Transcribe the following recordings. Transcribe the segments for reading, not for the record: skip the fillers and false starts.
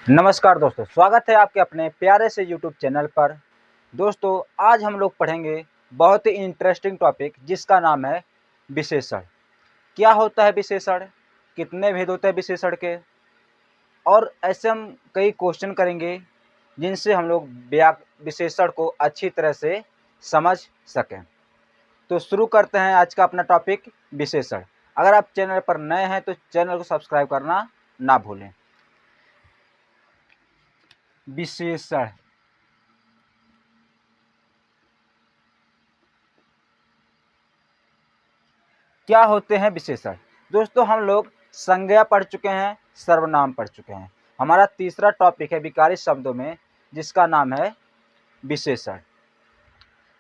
नमस्कार दोस्तों, स्वागत है आपके अपने प्यारे से यूट्यूब चैनल पर। दोस्तों, आज हम लोग पढ़ेंगे बहुत ही इंटरेस्टिंग टॉपिक जिसका नाम है विशेषण। क्या होता है विशेषण, कितने भेद होते हैं विशेषण के, और ऐसे हम कई क्वेश्चन करेंगे जिनसे हम लोग विशेषण को अच्छी तरह से समझ सकें। तो शुरू करते हैं आज का अपना टॉपिक विशेषण। अगर आप चैनल पर नए हैं तो चैनल को सब्सक्राइब करना ना भूलें। विशेषण क्या होते हैं विशेषण? दोस्तों, हम लोग संज्ञा पढ़ चुके हैं, सर्वनाम पढ़ चुके हैं। हमारा तीसरा टॉपिक है विकारी शब्दों में, जिसका नाम है विशेषण।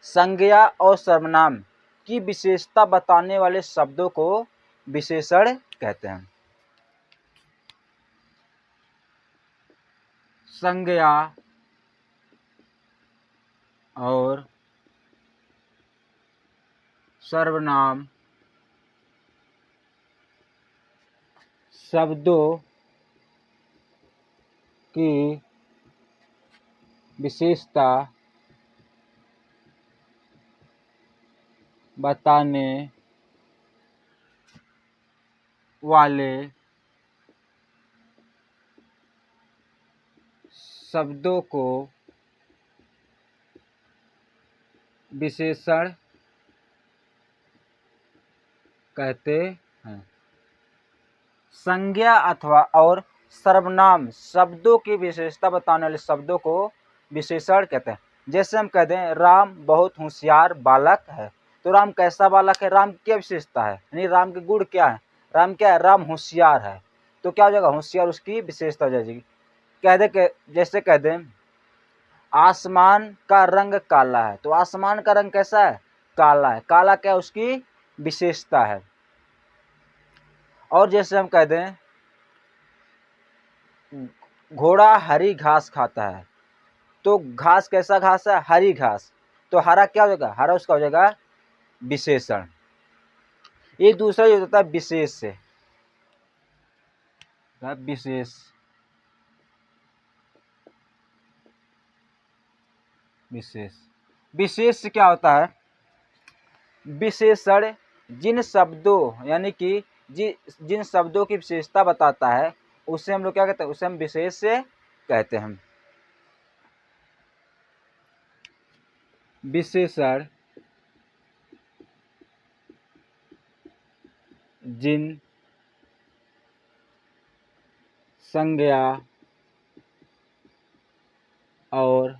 संज्ञा और सर्वनाम की विशेषता बताने वाले शब्दों को विशेषण कहते हैं। संज्ञा और सर्वनाम शब्दों की विशेषता बताने वाले शब्दों को विशेषण कहते हैं। संज्ञा अथवा और सर्वनाम शब्दों की विशेषता बताने वाले शब्दों को विशेषण कहते हैं। जैसे हम कह दें राम बहुत होशियार बालक है, तो राम कैसा बालक है? राम की क्या विशेषता है, यानी राम के गुण क्या है? राम क्या है? राम होशियार है। तो क्या हो जाएगा? होशियार उसकी विशेषता हो जाएगी। जैसे कह दें आसमान का रंग काला है, तो आसमान का रंग कैसा है? काला है। काला क्या उसकी विशेषता है। और जैसे हम कह दें घोड़ा हरी घास खाता है, तो घास कैसा घास है? हरी घास। तो हरा क्या हो जाएगा? हरा उसका हो जाएगा विशेषण। ये दूसरा यूज होता है विशेष से। विशेष विशेष विशेष से क्या होता है? विशेषण जिन शब्दों यानी कि जिन शब्दों की विशेषता बताता है उसे हम लोग क्या कहते हैं? उसे हम विशेष से कहते हैं। विशेषण जिन संज्ञा और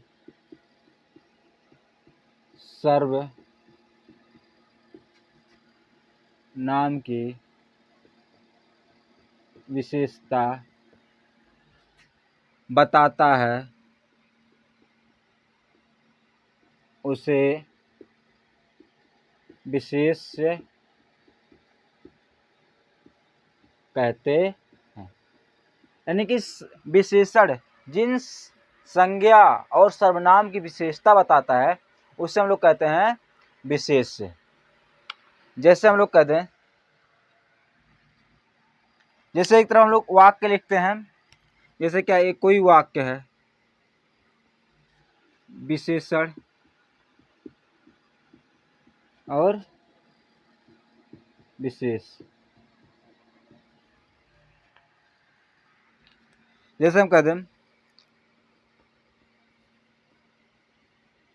सर्वनाम की विशेषता बताता है उसे विशेष कहते हैं। यानी कि विशेषण जिन संज्ञा और सर्वनाम की विशेषता बताता है उसे हम लोग कहते हैं विशेष। जैसे हम लोग कहते हैं, जैसे एक तरह हम लोग वाक्य लिखते हैं। जैसे क्या एक कोई वाक्य है, विशेषण और विशेष। जैसे हम कहते हैं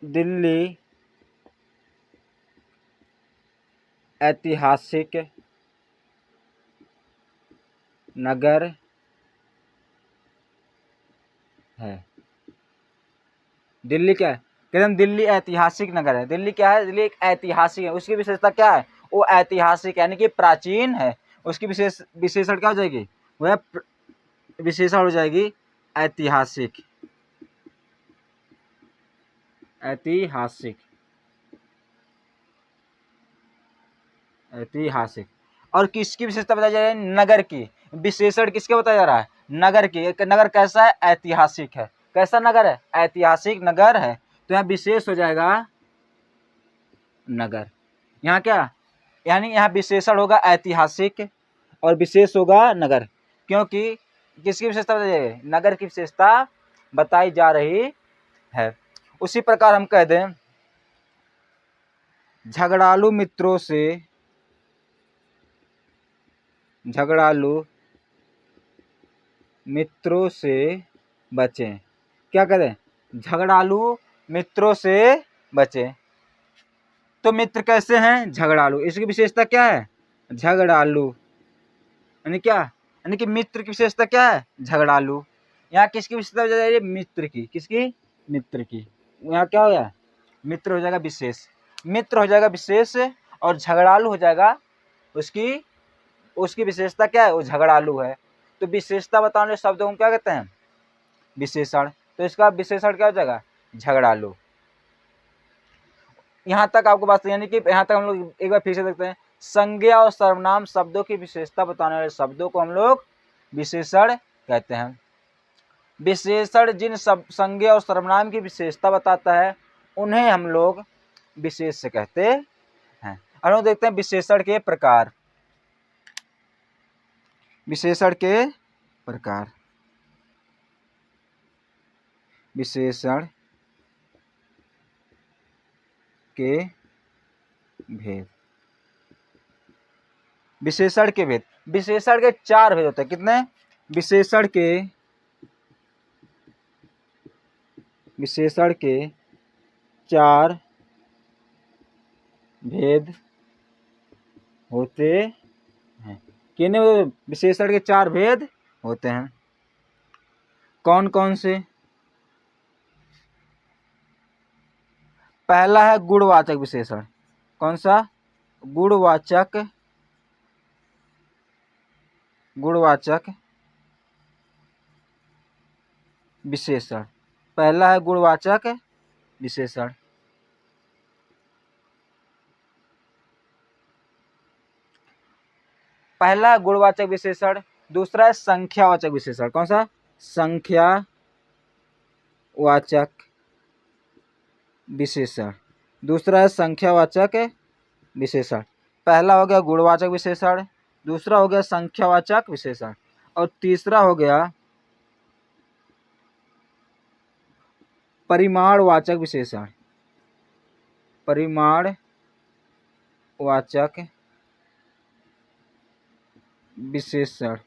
दिल्ली ऐतिहासिक नगर है। दिल्ली क्या है? कहते हैं दिल्ली ऐतिहासिक नगर है। दिल्ली क्या है? दिल्ली एक ऐतिहासिक है। उसकी विशेषता क्या है? वो ऐतिहासिक यानी कि प्राचीन है। उसकी विशेषण क्या हो जाएगी? वह विशेषण हो जाएगी ऐतिहासिक। ऐतिहासिक ऐतिहासिक। और किसकी विशेषता बताई जा रही है? नगर की। विशेषण किसके बताया जा रहा है? नगर की। एक नगर कैसा है? ऐतिहासिक है। कैसा नगर है? ऐतिहासिक नगर है। तो यहाँ विशेष हो जाएगा नगर। यहाँ क्या, यानी यहाँ विशेषण होगा ऐतिहासिक और विशेष होगा नगर। क्योंकि किसकी विशेषता बताई जा रही है? नगर की विशेषता बताई जा रही है। उसी प्रकार हम कह दें झगड़ालू मित्रों से बचें। क्या करें? झगड़ालू मित्रों से बचें। तो मित्र कैसे हैं? झगड़ालू। इसकी विशेषता क्या है? झगड़ालू। यानी क्या? यानी कि मित्र की विशेषता क्या है? झगड़ालू। यहाँ किसकी विशेषता हो जाएगी? मित्र की। किसकी? मित्र की। यहाँ क्या हो गया? मित्र हो जाएगा विशेष। मित्र हो जाएगा विशेष और झगड़ालू हो जाएगा उसकी विशेषता क्या है? वो झगड़ालू है। तो विशेषता बताने वाले शब्दों को क्या कहते हैं? विशेषण। तो इसका विशेषण क्या हो जाएगा? झगड़ालू। यहाँ तक आपको बात, यानी कि यहाँ तक हम लोग एक बार फिर से देखते हैं। संज्ञा और सर्वनाम शब्दों की विशेषता बताने वाले शब्दों को हम लोग विशेषण कहते हैं। विशेषण जिन संज्ञा और सर्वनाम की विशेषता बताता है उन्हें हम लोग विशेष कहते हैं। अब हम देखते हैं विशेषण के प्रकार। विशेषण के प्रकार। विशेषण के भेद। विशेषण के भेद। विशेषण के 4 भेद होते हैं। कितने? विशेषण के 4 भेद होते हैं। कितने विशेषण के 4 भेद होते हैं? कौन कौन से? पहला है गुणवाचक विशेषण। कौन सा? गुणवाचक विशेषण। पहला है गुणवाचक विशेषण। पहला है गुणवाचक विशेषण। दूसरा है संख्यावाचक विशेषण। कौन सा? संख्यावाचक विशेषण। दूसरा है संख्यावाचक विशेषण। पहला हो गया गुणवाचक विशेषण, दूसरा हो गया संख्यावाचक विशेषण और तीसरा हो गया परिमाणवाचक विशेषण। परिमाणवाचक विशेषण।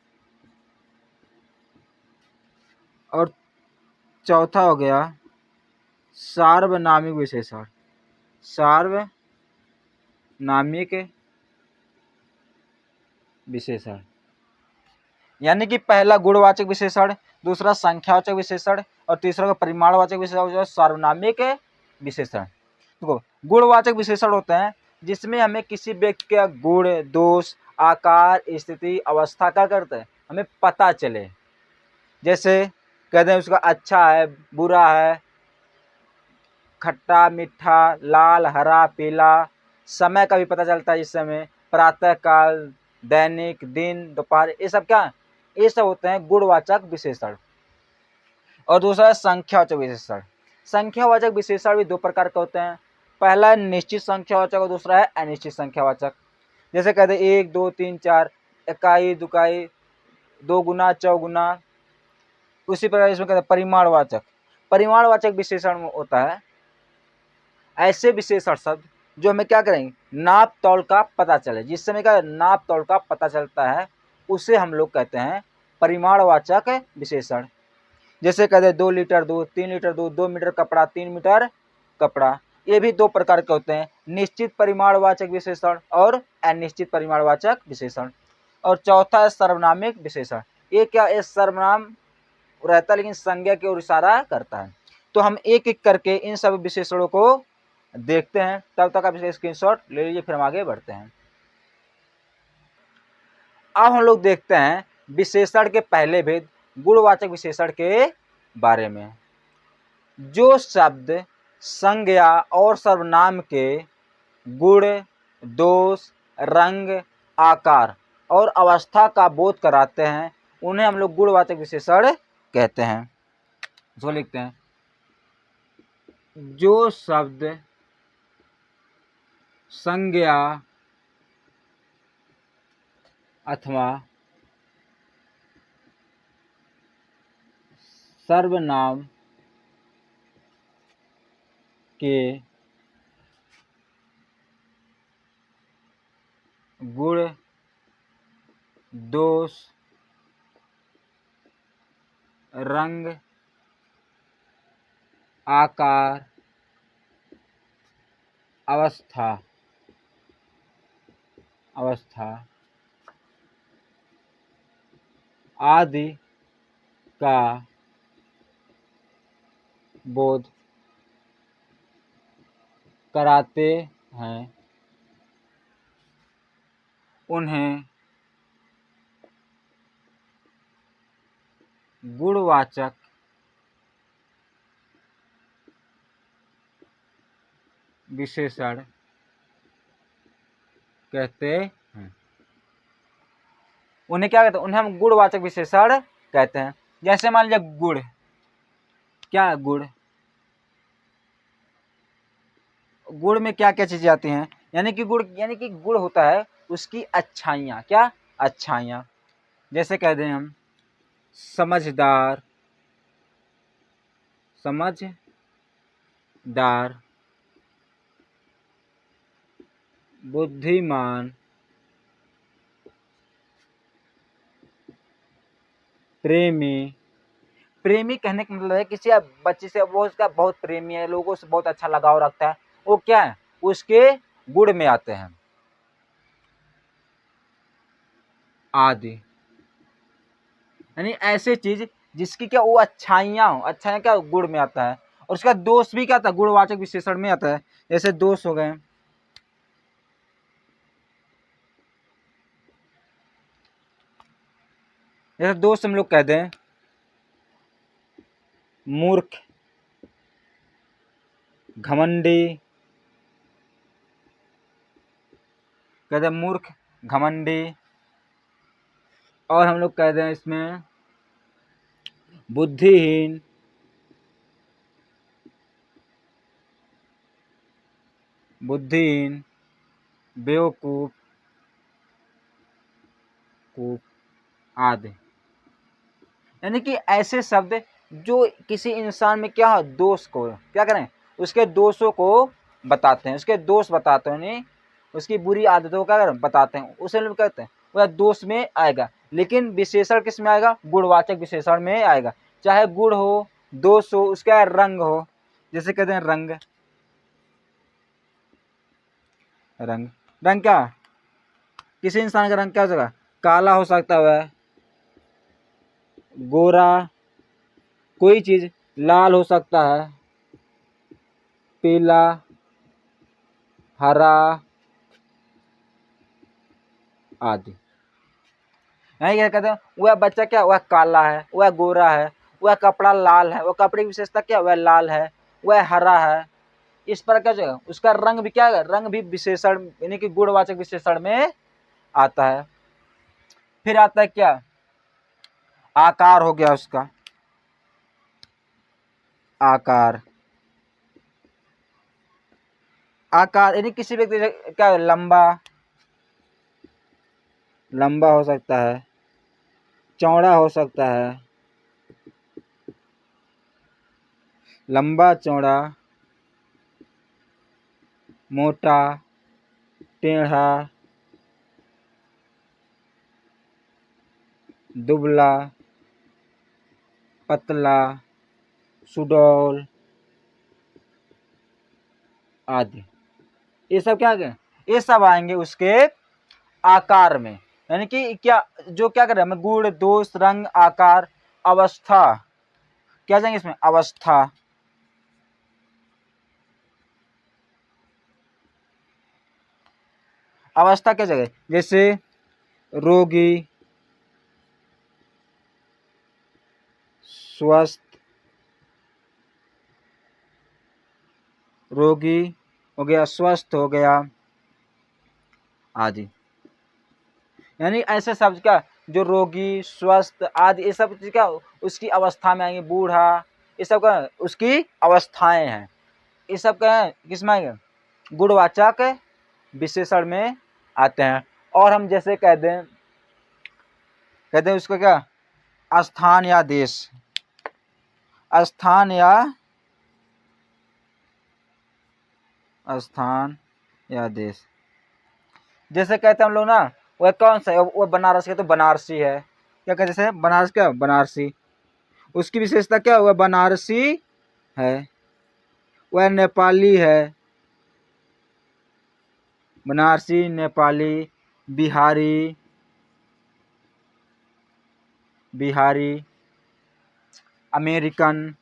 और चौथा हो गया सार्वनामिक विशेषण। सार्वनामिक विशेषण। यानी कि पहला गुणवाचक विशेषण, दूसरा संख्यावाचक विशेषण और तीसरा परिमाणवाचक विशेषण, सार्वनामिक विशेषण। देखो, गुणवाचक विशेषण होते हैं जिसमें हमें किसी व्यक्ति का गुण, दोष, आकार, स्थिति, अवस्था क्या करते हैं? हमें पता चले। जैसे कहते हैं उसका अच्छा है, बुरा है, खट्टा, मीठा, लाल, हरा, पीला। समय का भी पता चलता है इस समय, प्रातः काल, दैनिक, दिन, दोपहर। ये सब क्या? ये सब होते हैं गुणवाचक विशेषण। और दूसरा है संख्यावाचक विशेषण। संख्यावाचक विशेषण भी 2 प्रकार के होते हैं। पहला है निश्चित संख्यावाचक और दूसरा है अनिश्चित संख्यावाचक। जैसे कहते हैं 1, 2, 3, 4, इकाई, दुकाई, 2 गुना, चौगुना। उसी प्रकार इसमें कहते हैं परिमाणवाचक। परिमाणवाचक विशेषण होता है ऐसे विशेषण शब्द जो हमें क्या करेंगे? नाप तौल का पता चले। जिस समय का नाप तौल का पता चलता है उसे हम लोग कहते हैं परिमाणवाचक विशेषण। जैसे कहते हैं 2 लीटर दूध, 3 लीटर दूध, 2 मीटर कपड़ा, 3 मीटर कपड़ा। ये भी 2 प्रकार के होते हैं, निश्चित परिमाणवाचक विशेषण और अनिश्चित परिमाणवाचक विशेषण। और चौथा है सर्वनामिक विशेषण। ये क्या? ये सर्वनाम रहता है लेकिन संज्ञा की ओर इशारा करता है। तो हम एक एक करके इन सब विशेषणों को देखते हैं। तब तक आप इसका स्क्रीनशॉट ले लीजिए, फिर हम आगे बढ़ते हैं। अब हम लोग देखते हैं विशेषण के पहले भेद, गुणवाचक विशेषण के बारे में। जो शब्द संज्ञा और सर्वनाम के गुण, दोष, रंग, आकार और अवस्था का बोध कराते हैं उन्हें हम लोग गुणवाचक विशेषण कहते हैं। इसको लिखते हैं। जो शब्द संज्ञा अथवा सर्वनाम के गुण दोष रंग आकार अवस्था आदि का बोध कराते हैं, उन्हें गुणवाचक विशेषण कहते हैं। उन्हें क्या कहते हैं? उन्हें हम गुणवाचक विशेषण कहते हैं। जैसे मान लिया गुड़, क्या है गुड़? गुड़ में क्या क्या चीजें आती हैं? यानी कि गुड़ होता है उसकी अच्छाइयाँ, क्या अच्छाइयाँ। जैसे कह दें हम समझदार, बुद्धिमान, प्रेमी कहने का मतलब है किसी बच्चे से वो उसका बहुत प्रेमी है, लोगों से बहुत अच्छा लगाव रखता है, वो क्या है? उसके गुण में आते हैं। आदि यानी ऐसे चीज जिसकी क्या वो अच्छाइयाँ क्या गुण में आता है। और उसका दोष भी क्या आता है? गुणवाचक विशेषण में आता है। जैसे दोष हो गए, जैसे दोस्त हम लोग कहते हैं मूर्ख, घमंडी, कहते हैं मूर्ख, घमंडी। और हम लोग कहते हैं इसमें बुद्धिहीन, बेवकूफ आदि। यानी कि ऐसे शब्द जो किसी इंसान में क्या दोष को क्या करें, उसके दोषों को बताते हैं, उसके दोष बताते हैं, नहीं उसकी बुरी आदतों का बताते हैं, उसे लोग कहते हैं वह दोष में आएगा। लेकिन विशेषण किस में आएगा? गुणवाचक विशेषण में आएगा। चाहे गुण हो, दोष हो, उसका रंग हो। जैसे कहते हैं रंग, रंग क्या? किसी इंसान का रंग क्या हो सकता है? काला हो सकता है, गोरा, कोई चीज लाल हो सकता है, पीला, हरा आदि। नहीं क्या कहते हैं? वह बच्चा क्या, वह काला है, वह गोरा है, वह कपड़ा लाल है, वह कपड़े की विशेषता क्या, वह लाल है, वह हरा है। इस पर क्या जो उसका रंग भी क्या है? रंग भी विशेषण यानी कि गुणवाचक विशेषण में आता है। फिर आता है क्या? आकार हो गया उसका, आकार यानी किसी व्यक्ति क्या लंबा हो सकता है, चौड़ा हो सकता है, लंबा चौड़ा, मोटा, टेढ़ा, दुबला, पतला, सुडौल आदि। ये सब क्या है? ये सब आएंगे उसके आकार में। यानी कि क्या जो क्या कर रहे हैं? गुण, दोष, रंग, आकार, अवस्था, क्या जाएंगे इसमें? अवस्था, अवस्था क्या जगह? जैसे रोगी, स्वस्थ, रोगी हो गया, स्वस्थ हो गया आदि। यानी ऐसे शब्द क्या जो रोगी, स्वस्थ आदि ये सब चीज क्या उसकी अवस्था में आएंगे। बूढ़ा, ये सब का उसकी अवस्थाएं हैं। ये सब क्या है? किसमें आएंगे? गुणवाचक विशेषण में आते हैं। और हम जैसे कहते हैं उसको क्या? स्थान या देश, स्थान या देश। जैसे कहते हैं हम लोग ना, वह कौन सा है, वो बनारस के तो बनारसी है। क्या कहते हैं, बनारस क्या, बनारसी। उसकी विशेषता क्या, वह बनारसी है। वह नेपाली है, बनारसी, नेपाली, बिहारी, अमेरिकन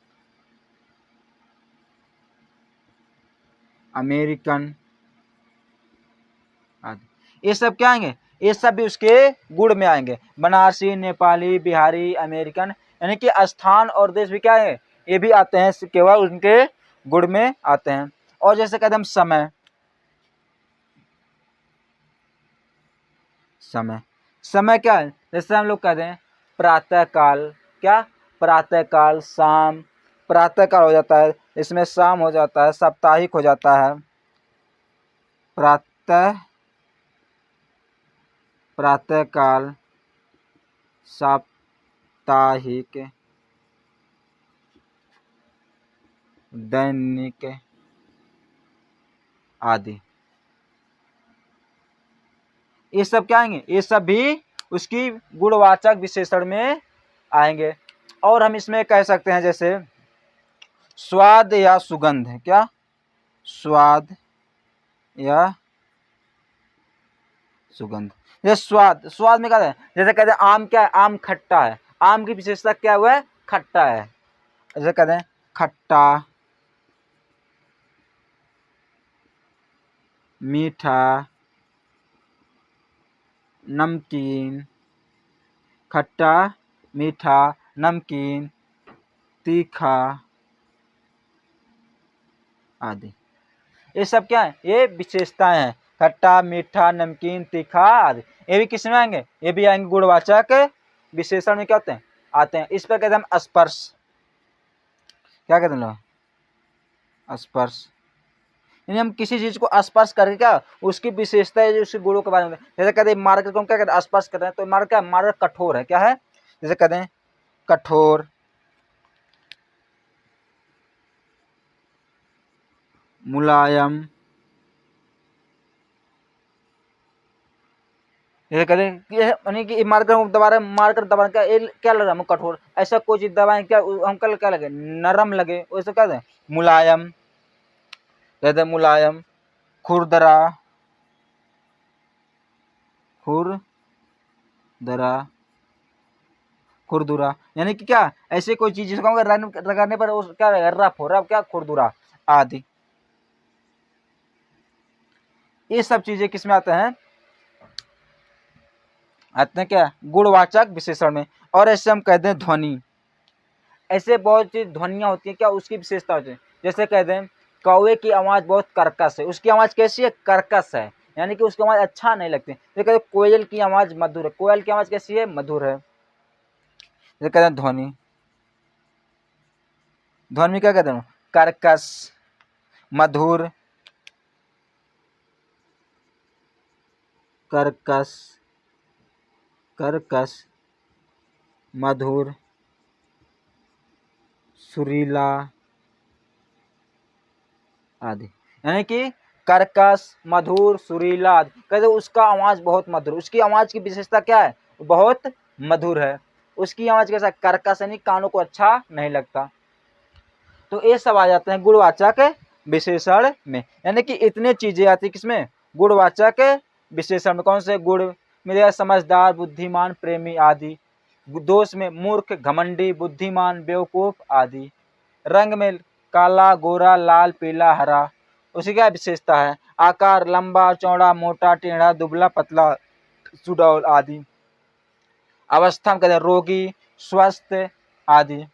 आदि। ये सब क्या आएंगे, ये सब भी उसके गुण में आएंगे। बनारसी, नेपाली, बिहारी, अमेरिकन, यानी कि स्थान और देश भी क्या है, ये भी आते हैं, केवल उनके गुण में आते हैं। और जैसे कहते हैं समय, समय क्या है, जैसे हम लोग कहते हैं प्रातः काल, क्या, प्रातः काल, शाम, प्रातः काल हो जाता है, इसमें शाम हो जाता है, साप्ताहिक हो जाता है, प्रातः काल, साप्ताहिक, दैनिक आदि। ये सब क्या आएंगे, ये सब भी उसकी गुणवाचक विशेषण में आएंगे। और हम इसमें कह सकते हैं जैसे स्वाद या सुगंध, क्या, स्वाद या सुगंध। जैसे स्वाद में क्या है, जैसे कहते हैं आम, क्या है, आम खट्टा है, आम की विशेषता क्या हुआ है, खट्टा है। जैसे कहते हैं खट्टा, मीठा, नमकीन, खट्टा, मीठा, नमकीन, तीखा आदि। ये सब क्या है, ये विशेषताएं हैं, खट्टा, मीठा, नमकीन, तीखा आदि। ये भी किस में आएंगे, ये भी आएंगे गुणवाचक विशेषण में, क्या होते हैं, आते हैं। इस पर कहते हैं हम स्पर्श, क्या कहते हैं लोग, स्पर्श। यानी हम किसी चीज को स्पर्श करके क्या, उसकी विशेषता है, जो उसके गुणों के बारे में। जैसे कहते हैं मार्ग को हम क्या कहते हैं, स्पर्श करते हैं, तो मार्ग क्या, मार्ग कठोर है, क्या है, जैसे कहते हैं कठोर, मुलायम, जैसे कहते हैं कि यानी कि मार्कर दबा, मार्कर दबाने का क्या लग रहा है, कठोर, ऐसा कोई चीज दबाएं क्या, हम कल क्या लगे, नरम लगे, वैसे कहते हैं मुलायम, कहते हैं मुलायम, खुरदरा, खुरदुरा, यानी कि क्या, ऐसे कोई चीज जिसको रगड़ने पर क्या रफ हो रहा, क्या, खुरदुरा आदि। ये सब चीजें किसमें आते हैं, क्या, गुणवाचक विशेषण में। और ऐसे हम कहते हैं ध्वनि, ऐसे बहुत सी ध्वनियां होती हैं, क्या, उसकी विशेषता होती है। जैसे कहते हैं कौवे की आवाज बहुत कर्कश है, उसकी आवाज कैसी है, कर्कश है, यानी कि उसकी आवाज अच्छा नहीं लगती। जैसे कहते हैं कोयल की आवाज मधुर है, कोयल की आवाज कैसी है, मधुर है। जैसे कहते हैं ध्वनि, ध्वनि में क्या कहते हैं, कर्कश, मधुर, कर्कश, मधुर, सुरीला आदि। यानी कि कर्कश, मधुर, सुरीला आदि, कहते उसका आवाज बहुत मधुर, उसकी आवाज की विशेषता क्या है, बहुत मधुर है। उसकी आवाज कैसा, कर्कश, यानी कानों को अच्छा नहीं लगता। तो ये सब आ जाते हैं गुणवाचक विशेषण में, यानी कि इतने चीजें आती किसमें, गुणवाचक विशेषण में। कौन से गुण मिलेगा, समझदार, बुद्धिमान, प्रेमी आदि। दोष में मूर्ख, घमंडी, बुद्धिमान, बेवकूफ आदि। रंग में काला, गोरा, लाल, पीला, हरा। उसी क्या विशेषता है, आकार लंबा, चौड़ा, मोटा, टेढ़ा, दुबला, पतला, सुडौल आदि। अवस्था में कहते हैं रोगी, स्वस्थ आदि।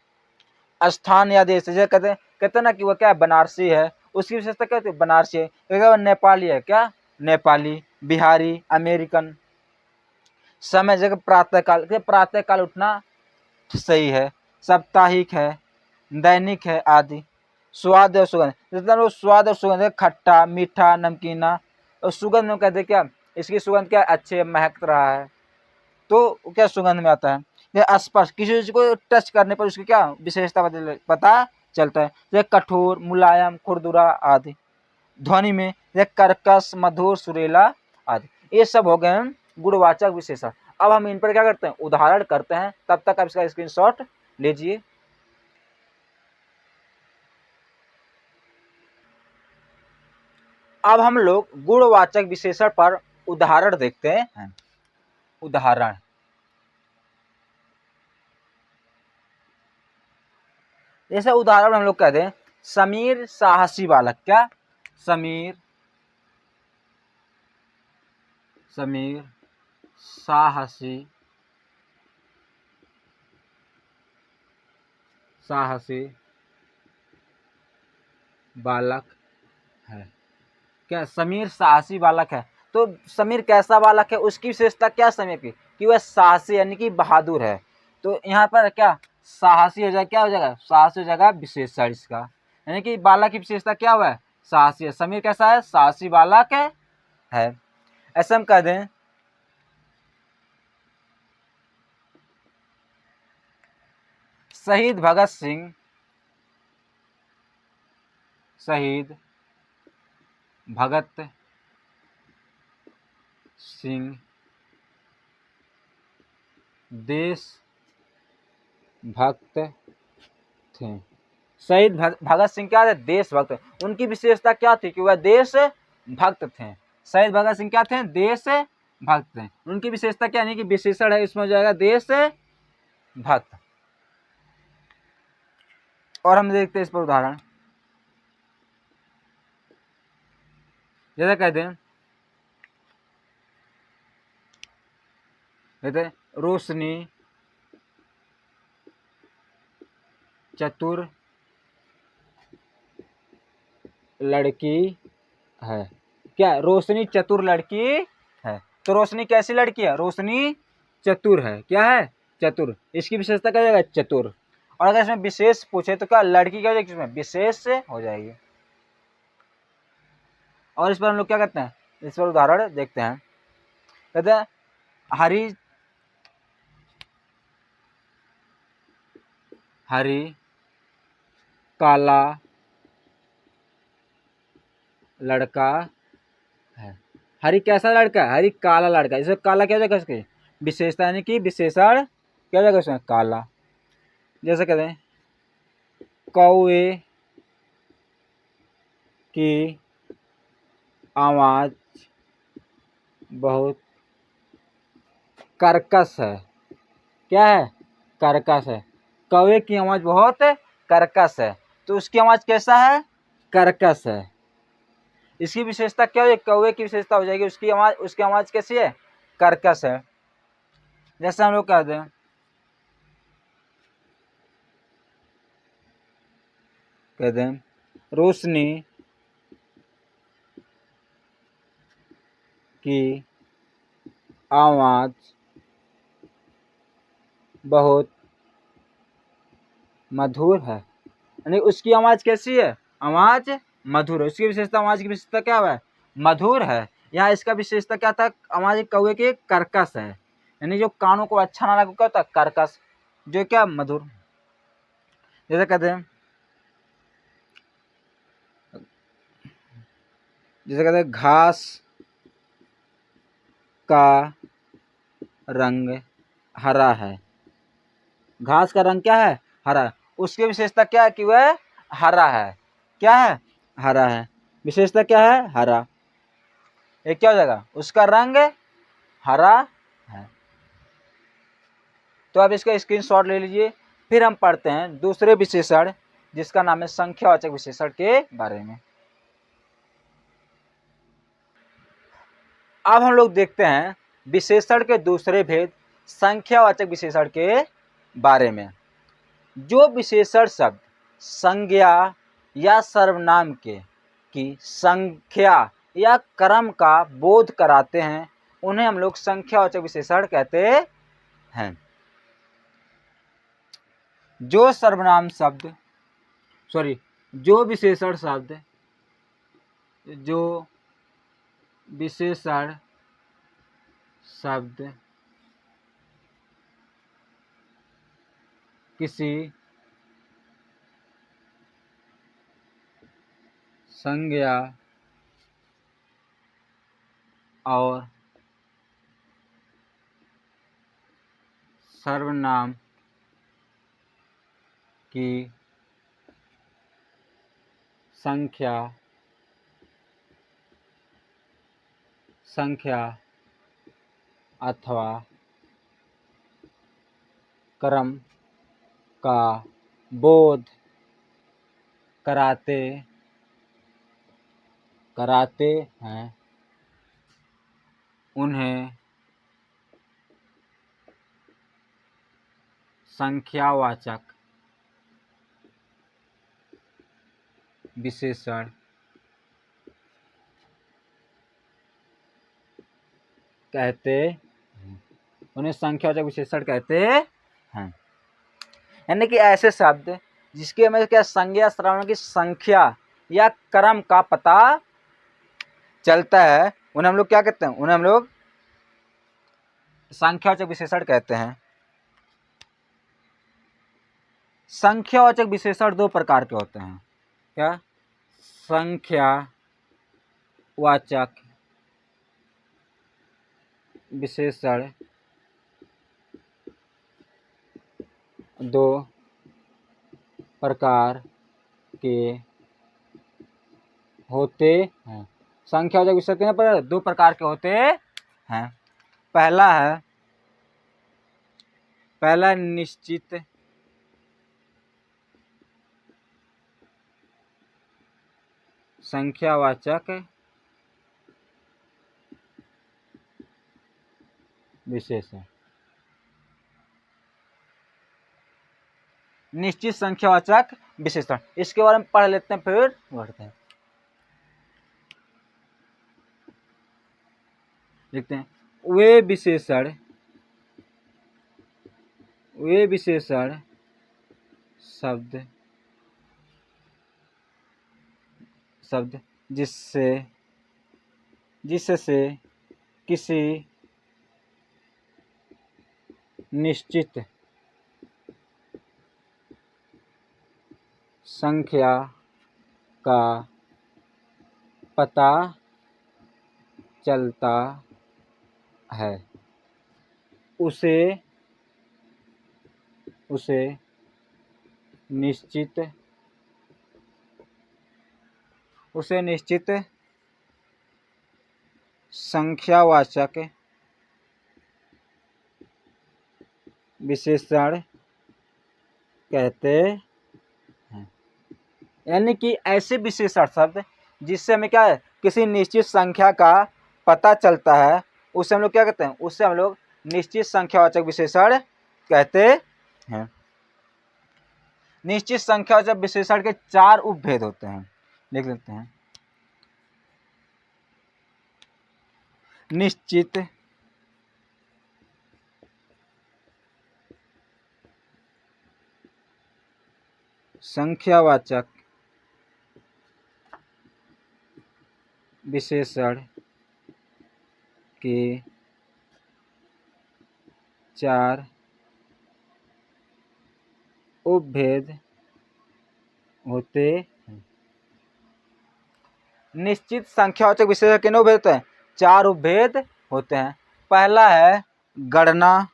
स्थान या देश, जैसे कहते ना कि वो क्या बनारसी है, उसकी विशेषता क्या होती है, बनारसी है। वो नेपाली है, क्या, नेपाली, बिहारी, अमेरिकन। समय, जगह प्रातः काल उठना सही है, साप्ताहिक है, दैनिक है आदि। स्वाद और सुगंध, जितना लोग स्वाद और सुगंध, खट्टा, मीठा, नमकीना। और सुगंध में कहते क्या, इसकी सुगंध क्या, अच्छे महक रहा है, तो क्या सुगंध में आता है। या स्पर्श, किसी चीज को टच करने पर उसकी क्या विशेषता पता चलता है, जैसे कठोर, मुलायम, खुरदुरा आदि। ध्वनि में जैसे कर्कश, मधुर, सुरीला आदि। ये सब हो गए गुणवाचक विशेषण। अब हम इन पर क्या करते हैं, उदाहरण करते हैं। तब तक आप इसका स्क्रीनशॉट लीजिए। अब हम लोग गुणवाचक विशेषण पर उदाहरण देखते हैं। उदाहरण, जैसे उदाहरण हम लोग कहते हैं समीर साहसी बालक। क्या? समीर साहसी बालक है। क्या? समीर साहसी बालक है। तो समीर कैसा बालक है, उसकी विशेषता क्या समीर की, कि वह साहसी यानी कि बहादुर है। तो यहाँ पर क्या साहसी हो जाएगा, क्या हो जाएगा, साहसी हो जाएगा विशेषण इसका, यानी कि बालक की विशेषता क्या हुआ है, साहसी है। समीर कैसा है, साहसी बालक है। ऐसा हम कह दें शहीद भगत सिंह देशभक्त थे। शहीद भगत सिंह क्या थे, देशभक्त। उनकी विशेषता क्या थी, कि वह देशभक्त थे। शहीद भगत सिंह क्या थे, देशभक्त थे। उनकी विशेषता क्या, यानी कि विशेषण है, इसमें हो जाएगा देशभक्त। और हम देखते हैं इस पर उदाहरण, जैसे कहते हैं रोशनी चतुर लड़की है। क्या? रोशनी चतुर लड़की है। तो रोशनी कैसी लड़की है, रोशनी चतुर है। क्या है, चतुर। इसकी विशेषता क्या हो जाएगा, चतुर। और अगर इसमें विशेष पूछे तो क्या लड़की क्या हो जाएगी, इसमें विशेष हो जाएगी। और इस पर हम लोग क्या करते हैं, इस पर उदाहरण देखते हैं। कहते हैं हरी काला लड़का है। हरी कैसा लड़का है, हरी काला लड़का। इसमें काला क्या हो जाएगा, इसकी विशेषता, यानी कि विशेषण क्या हो जाएगा इसमें, काला। जैसे कहते हैं कौवे की आवाज बहुत कर्कश है। क्या है, कर्कश है। कौवे की आवाज बहुत कर्कश है। तो उसकी आवाज कैसा है, कर्कश है। इसकी विशेषता क्या हो जाएगी, कौवे की विशेषता हो जाएगी उसकी आवाज कैसी है, कर्कश है। जैसे हम लोग कहते हैं रोशनी की आवाज बहुत मधुर है, यानी उसकी आवाज कैसी है, आवाज मधुर है। उसकी विशेषता, आवाज की विशेषता क्या है, मधुर है। यहाँ इसका विशेषता क्या था, आवाज कौवे की कर्कश है, यानी जो कानों को अच्छा ना लगे क्या होता है, कर्कश, जो क्या मधुर। जैसे कहते हैं घास का रंग हरा है। घास का रंग क्या है, हरा। उसकी विशेषता क्या है, कि वह हरा है। क्या है, हरा है। विशेषता क्या है, हरा। ये क्या हो जाएगा, उसका रंग हरा है। तो आप इसका स्क्रीनशॉट ले लीजिए। फिर हम पढ़ते हैं दूसरे विशेषण, जिसका नाम है संख्यावाचक विशेषण के बारे में। अब हम लोग देखते हैं विशेषण के दूसरे भेद, संख्यावाचक विशेषण के बारे में। जो विशेषण शब्द संज्ञा या सर्वनाम की संख्या या क्रम का बोध कराते हैं, उन्हें हम लोग संख्यावाचक विशेषण कहते हैं। जो सर्वनाम शब्द जो विशेषण शब्द किसी संज्ञा और सर्वनाम की संख्या अथवा क्रम का बोध कराते हैं उन्हें संख्यावाचक विशेषण कहते हैं। यानी कि ऐसे शब्द जिसके हमें क्या संज्ञा श्रवण की संख्या या क्रम का पता चलता है, उन्हें हम लोग क्या कहते हैं? उन्हें हम लोग संख्यावाचक विशेषण कहते हैं। संख्यावाचक विशेषण दो प्रकार के होते हैं। क्या? संख्यावाचक विशेषण दो प्रकार के होते हैं। संख्यावाचक विशेषण पर दो प्रकार के होते हैं। पहला निश्चित संख्यावाचक विशेषण। निश्चित संख्यावाचक विशेषण, इसके बारे में पढ़ लेते हैं फिर बढ़ते हैं। देखते हैं। वे विशेषण शब्द जिससे किसी निश्चित संख्या का पता चलता है, उसे निश्चित संख्यावाचक विशेषण कहते हैं। यानी कि ऐसे विशेषण शब्द जिससे हमें क्या है, किसी निश्चित संख्या का पता चलता है, उससे हम लोग क्या कहते हैं? उससे हम लोग निश्चित संख्यावाचक विशेषण कहते हैं। निश्चित संख्यावाचक विशेषण के चार उपभेद होते हैं, देख लेते हैं। निश्चित संख्यावाचक विशेषण के चार उपभेद होते हैं। निश्चित संख्यावाचक विशेषण कितने उपभेद होते हैं? चार उपभेद होते हैं। पहला है गणना।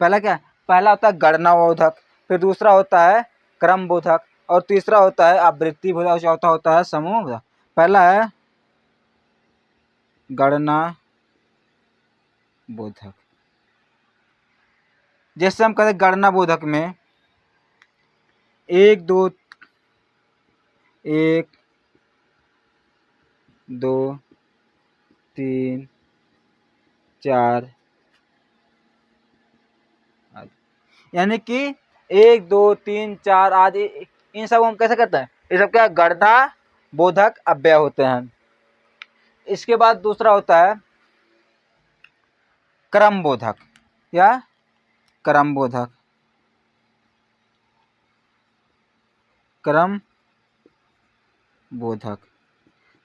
पहला होता है गणना बोधक, फिर दूसरा होता है क्रम बोधक, और तीसरा होता है आवृत्ति बोधक, और चौथा होता है समूह बोधक। पहला है गणना बोधक। जैसे हम कहते हैं गणना बोधक में 1 2 3 4, यानी कि 1 2 3 4 आदि, इन सब हम कैसे करते हैं? ये सब क्या गणना बोधक अव्यय होते हैं। इसके बाद दूसरा होता है क्रम बोधक या क्रम बोधक।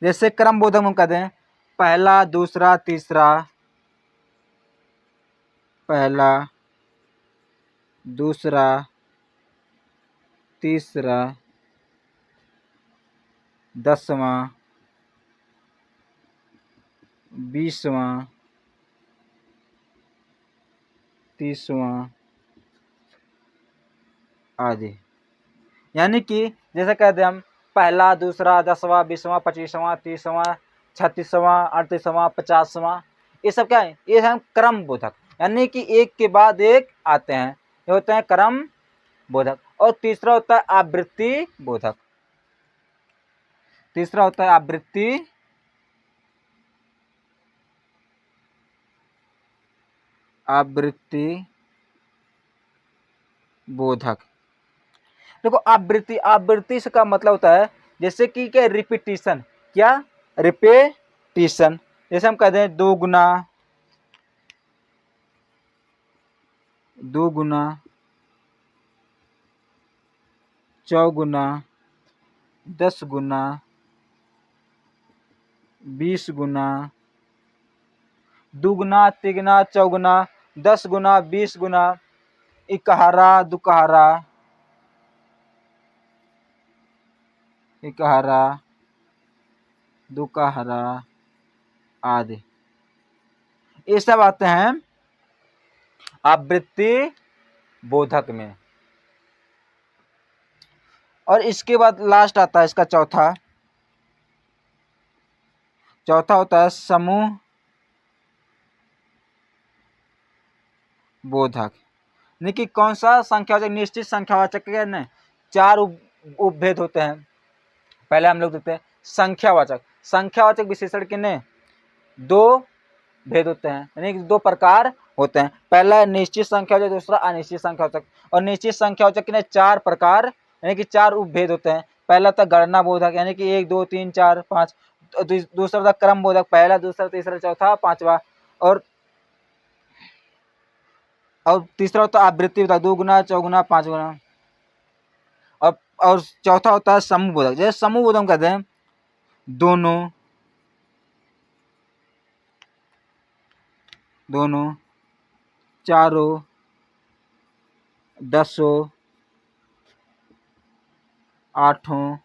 जैसे क्रम बोधक हम कहते हैं पहला दूसरा तीसरा, पहला दूसरा, तीसरा, 10वां, 20वां, 30वां आदि। यानी कि जैसे कहते हैं हम पहला, दूसरा, 10वां, 20वां, 25वां, 30वां, 36वां, 38वां, 50वां, ये सब क्या है? ये है क्रम बोधक, यानी कि एक के बाद एक आते हैं, ये होते हैं क्रम बोधक। और तीसरा होता है आवृत्ति बोधक। तीसरा होता है आवृत्ति बोधक। देखो आवृत्ति से का मतलब होता है जैसे कि क्या, रिपीटिशन। क्या? रिपीटिशन। जैसे हम कहते हैं 2 गुना, 4 गुना, 10 गुना, 20 गुना, 2 गुना, 3 गुना, 4 गुना, 10 गुना, 20 गुना, इकहारा, दुकहारा, इकहारा, दुकहारा आदि, ये सब आते हैं आवृत्ति बोधक में। और इसके बाद लास्ट आता है इसका चौथा होता है समूह बोधक। यानी कि कौन सा? संख्यावाचक, निश्चित संख्यावाचक के ना 4 उपभेद होते हैं। पहले हम लोग देखते हैं संख्यावाचक विशेषण के ने 2 भेद होते हैं, यानी कि 2 प्रकार होते हैं। पहला है निश्चित संख्यावाचक, दूसरा अनिश्चित संख्यावाचक। और निश्चित संख्यावाचक के 4 प्रकार, यानी कि 4 उपभेद होते हैं। पहला था गणना बोधक, यानी कि 1, 2, 3, 4, 5। दूसरा था क्रम बोधक, पहला, दूसरा, तीसरा, चौथा, 5वां। और तीसरा होता है आवृत्ति बोधक, 2 गुना, 4 गुना, 5 गुना। और चौथा होता है समूह बोधक। जैसे समूह बोधक कहते हैं दोनों, चारों, 10, 8,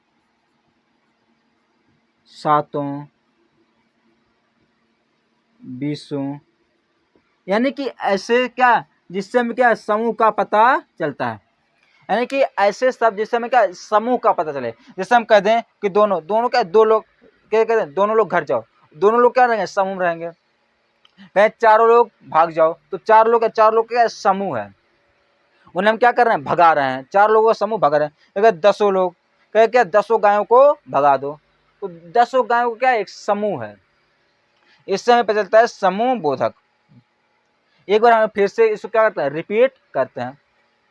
7, 20। यानी कि ऐसे क्या, जिससे हमें क्या समूह का पता चलता है। यानी कि ऐसे शब्द जिससे हमें क्या समूह का पता चले। जैसे हम कह दें कि दोनों क्या, 2 लोग, क्या कहते हैं, दोनों लोग घर जाओ, दोनों लोग क्या रहेंगे? समूह में रहेंगे। कहें 4 लोग भाग जाओ, तो 4 लोग क्या समूह है, उन्हें हम क्या कर रहे हैं? भगा रहे हैं। 4 लोगों का समूह भगा रहे हैं। अगर 10 लोग कहे क्या 10 गायों को भगा दो, तो 10 गायों को क्या एक समूह है। इससे हमें पता चलता है समूह बोधक। एक बार हम फिर से इसको क्या करते हैं? रिपीट करते हैं।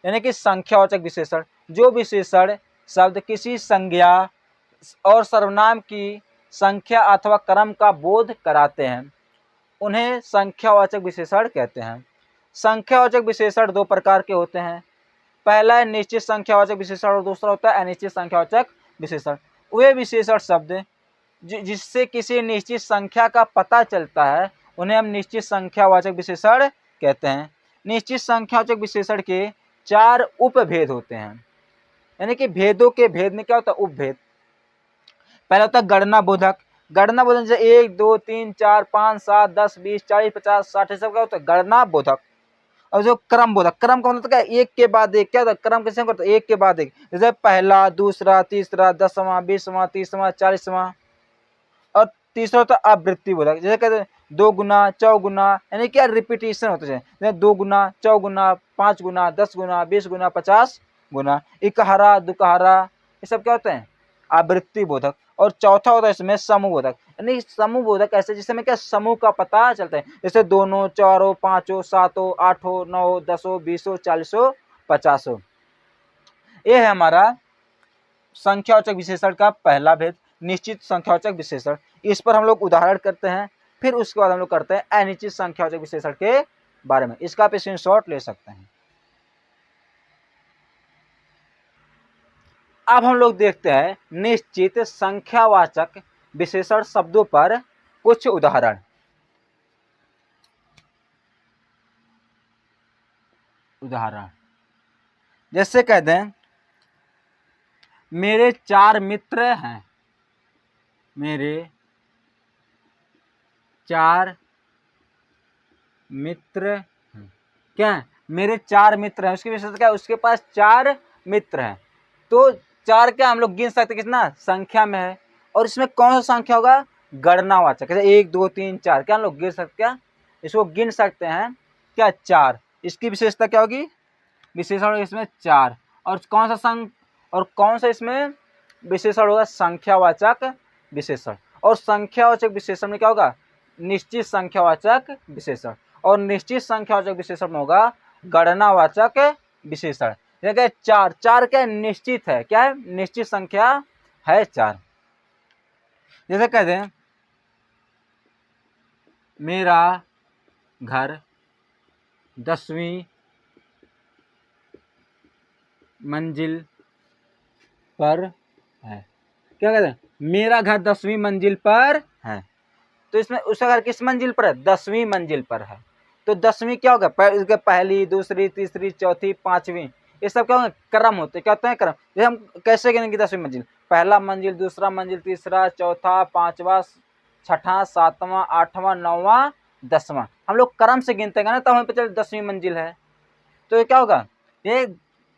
यानी कि संख्यावाचक विशेषण, जो विशेषण शब्द किसी संज्ञा और सर्वनाम की संख्या अथवा क्रम का बोध कराते हैं, उन्हें संख्यावाचक विशेषण कहते हैं। संख्यावाचक विशेषण 2 प्रकार के होते हैं। पहला है निश्चित संख्यावाचक विशेषण और दूसरा होता है अनिश्चित संख्यावाचक विशेषण। वे विशेषण शब्द जिससे किसी निश्चित संख्या का पता चलता है, उन्हें हम निश्चित संख्यावाचक विशेषण कहते हैं। निश्चित संख्यावाचक विशेषण के 4 उपभेद होते हैं। यानी कि भेदों के भेद में क्या होता है? उपभेद। पहला होता है गणना बोधक। गणना बोधक जैसे 1, 2, 3, 4, 5, 7, 10, 20, 40, 50, 60 सब क्या होता है? गणना बोधक। और जो क्रम बोधक, क्रम का मतलब क्या है? एक के बाद एक। क्या होता है? क्रम कैसे करते हैं? एक के बाद एक। जैसे पहला, दूसरा, तीसरा, 10वां, 20वां, 30वां, 40वां। और तीसरा होता है आवृत्ति बोधक। जैसे कहते हैं 2 गुना, 4 गुना, यानी क्या रिपीटिशन होता है। जैसे 2 गुना, 4 गुना, 5 गुना, 10 गुना, 20 गुना, 50 गुना, इकहारा, दुकहारा, ये सब क्या होते हैं? आवृत्ति बोधक। और चौथा होता है इसमें समूह बोधक। यानी समूह बोधक ऐसे जिसमें क्या समूह का पता चलता है। जैसे 2, 4, 5, 7, 8, 9, 10, 20, 40, 50। ये है हमारा संख्यावाचक विशेषण का पहला भेद, निश्चित संख्यावाचक विशेषण। इस पर हम लोग उदाहरण करते हैं, फिर उसके बाद हम लोग करते हैं अनिश्चित संख्यावाचक विशेषण के बारे में। इसका आप स्क्रीनशॉट ले सकते हैं। अब हम लोग देखते हैं निश्चित संख्यावाचक विशेषण शब्दों पर कुछ उदाहरण। जैसे कह दें मेरे 4 मित्र हैं, मेरे 4 मित्र हैं, क्या है, मेरे 4 मित्र हैं, उसकी विशेषता क्या है, उसके पास 4 मित्र हैं। तो 4 क्या हम लोग गिन सकते हैं, कितना संख्या में है, और इसमें कौन सा संख्या होगा, गणनावाचक, जैसे 1 2 3 4, क्या हम लोग गिन सकते, क्या इसको गिन सकते हैं, क्या 4, इसकी विशेषता क्या होगी, विशेषण इसमें 4, और कौन सा इसमें विशेषण होगा, संख्यावाचक विशेषण, और संख्यावाचक विशेषण में क्या होगा, निश्चित संख्यावाचक विशेषण, और निश्चित संख्यावाचक विशेषण में होगा गणनावाचक विशेषण। देखिए 4 क्या निश्चित है, क्या है निश्चित संख्या है 4। जैसे कह दें मेरा घर 10वीं मंजिल पर है, क्या कहते हैं, मेरा घर 10वीं मंजिल पर है, तो इसमें उसका घर किस मंजिल पर है, 10वीं मंजिल पर है। तो 10वीं क्या होगा, इसके पहली दूसरी तीसरी चौथी 5वीं, ये सब क्या होंगे, क्रम होते, क्या होते हैं क्रम। जैसे हम कैसे गिनेंगे 10वीं मंजिल, पहला मंजिल दूसरा मंजिल तीसरा चौथा पांचवा छठा सातवां आठवां नौवां 10वां, हम लोग क्रम से गिनते हैं ना, तब हमें पता चले 10वीं मंजिल है। तो ये क्या होगा, ये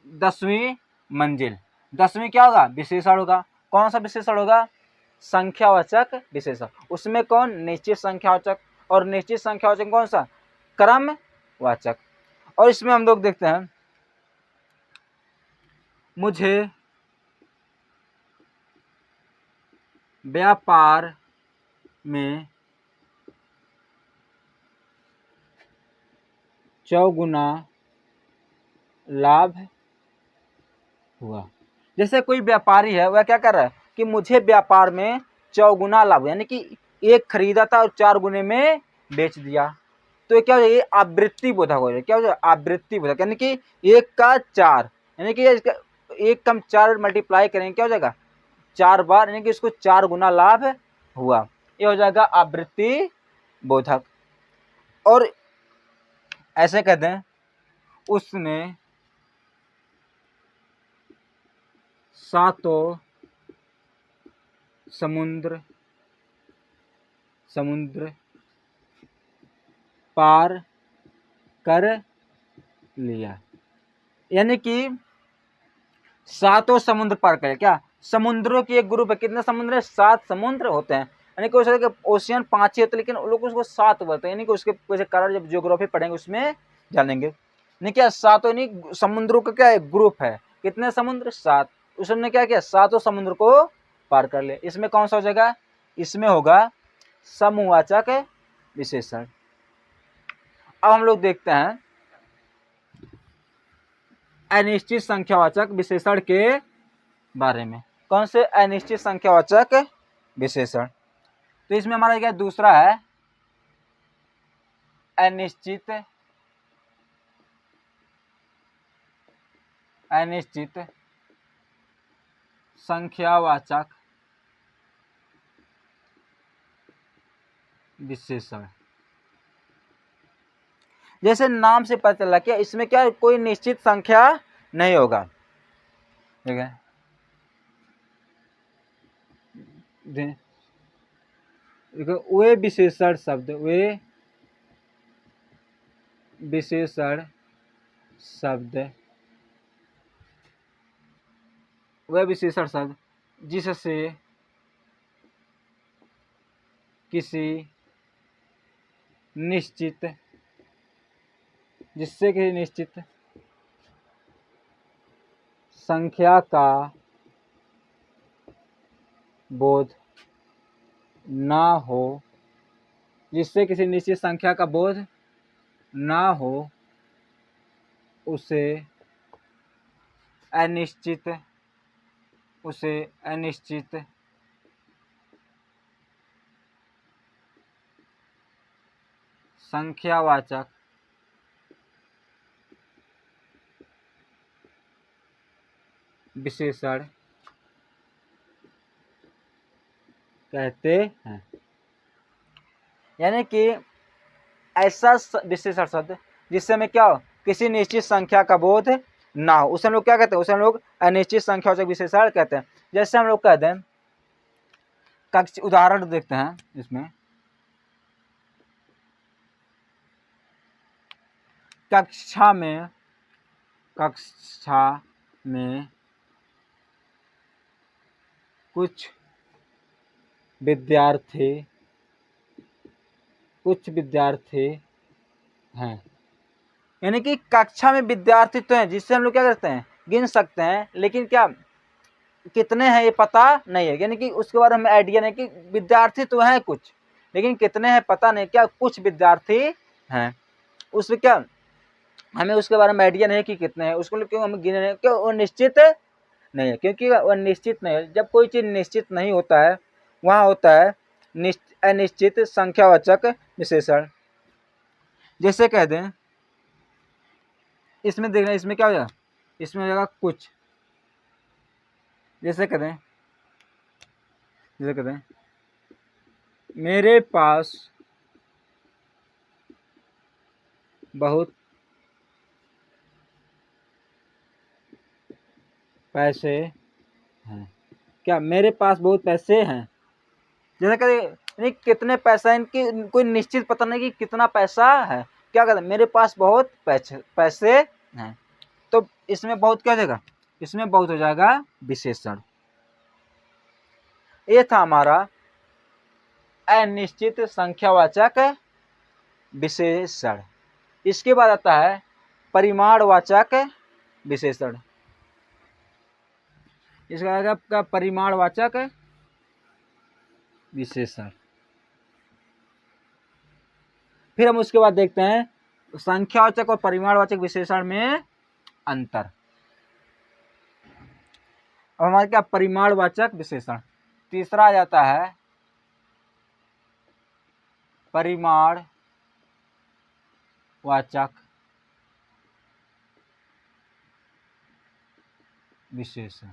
10वीं मंजिल, 10वीं क्या होगा, विशेषण होगा, कौन सा विशेषण होगा, संख्यावाचक विशेषण, उसमें कौन, निश्चित संख्यावाचक, और निश्चित संख्यावाचक कौन सा, क्रमवाचक। और इसमें हम लोग देखते हैं मुझे व्यापार में चौगुना लाभ हुआ। जैसे कोई व्यापारी है, वह क्या कर रहा है कि मुझे व्यापार में चौगुना लाभ, यानी कि एक खरीदा था और 4 गुने में बेच दिया, तो ये क्या हो जाएगा, ये आवृत्ति बोधक हो जाएगा, क्या हो जाएगा, आवृत्ति बोधक, यानी कि 1 का 4, यानी कि 1 का 4 मल्टीप्लाई करेंगे क्या हो जाएगा, 4 बार, यानी कि इसको 4 गुना लाभ हुआ, ये हो जाएगा आवृत्ति बोधक। और ऐसे कहते हैं उसने सातों समुद्र पार कर लिया, यानी कि 7 समुद्र पार कर, क्या समुद्रों की एक ग्रुप है, कितने समुद्र है, 7 समुद्र होते हैं, यानी कि उसके ओशियन 5 ही होते हैं, लेकिन लोग उसको 7 बोलते हैं, यानी कि उसके वैसे कारण जब ज्योग्राफी पढ़ेंगे उसमें जानेंगे। नहीं क्या 7 नहीं समुद्रों का क्या एक ग्रुप है, कितने समुद्र, 7, उसने क्या किया 7 समुद्र को पार कर लिया। इसमें कौन सा हो जाएगा, इसमें होगा समूहवाचक विशेषण। अब हम लोग देखते हैं अनिश्चित संख्यावाचक विशेषण के बारे में। कौन से, अनिश्चित संख्यावाचक विशेषण। तो इसमें हमारा क्या दूसरा है अनिश्चित संख्यावाचक विशेषण। जैसे नाम से पता चला कि इसमें क्या कोई निश्चित संख्या नहीं होगा, ठीक है, वे विशेषण शब्द, वे विशेषण शब्द, वह विशेषण शब्द जिससे किसी निश्चित संख्या का बोध ना हो, जिससे किसी निश्चित संख्या का बोध ना हो, उसे अनिश्चित संख्यावाचक विशेषण कहते हैं। यानी कि ऐसा विशेषण शब्द जिससे हमें क्या हो, किसी निश्चित संख्या का बोध ना हो, उसे हम लोग क्या कहते हैं, उसे हम लोग अनिश्चित संख्यावाचक विशेषण कहते हैं। जैसे हम लोग कहते हैं कक्ष, उदाहरण देखते हैं इसमें, कक्षा में कुछ विद्यार्थी हैं, यानी कि कक्षा में विद्यार्थी तो हैं जिससे हम लोग क्या करते हैं, गिन सकते हैं, लेकिन क्या कितने हैं ये पता नहीं है, यानी कि उसके बारे में आइडिया नहीं कि विद्यार्थी तो हैं कुछ, लेकिन कितने हैं पता नहीं, क्या कुछ विद्यार्थी हैं, उसमें क्या हमें उसके बारे में आइडिया नहीं कि कितने हैं, उसको क्यों हम गिने नहीं, क्यों वो निश्चित नहीं है, क्योंकि वो निश्चित नहीं है। जब कोई चीज़ निश्चित नहीं होता है वहाँ होता है अनिश्चित संख्यावाचक विशेषण। जैसे कह दें, इसमें देखना, इसमें क्या हो जाएगा, इसमें हो जाएगा कुछ, जैसे कह दें मेरे पास बहुत पैसे हैं, क्या मेरे पास बहुत पैसे हैं, जैसे कह नहीं कितने पैसा है, इनकी कोई निश्चित पता नहीं कि कितना पैसा है, क्या कहते हैं मेरे पास बहुत पैसे हैं, तो इसमें बहुत क्या हो जाएगा, इसमें बहुत हो जाएगा विशेषण। ये था हमारा अनिश्चित संख्यावाचक विशेषण। इसके बाद आता है परिमाणवाचक विशेषण। इसका आएगा आपका परिमाणवाचक विशेषण। फिर हम उसके बाद देखते हैं संख्यावाचक और परिमाणवाचक विशेषण में अंतर। अब हमारे क्या परिमाणवाचक विशेषण, तीसरा आ जाता है परिमाणवाचक विशेषण।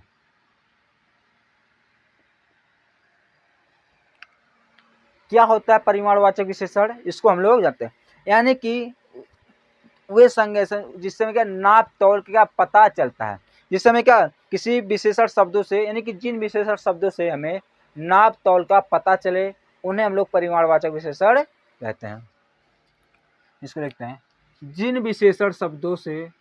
क्या होता है परिमाणवाचक विशेषण, इसको हम लोग जानते हैं, यानी कि वे संज्ञा जिससे क्या नाप तौल का पता चलता है, जिससे हमें क्या किसी विशेषण शब्दों से, यानी कि जिन विशेषण शब्दों से हमें नाप तौल का पता चले उन्हें हम लोग परिमाणवाचक विशेषण कहते हैं। इसको देखते हैं, जिन विशेषण शब्दों से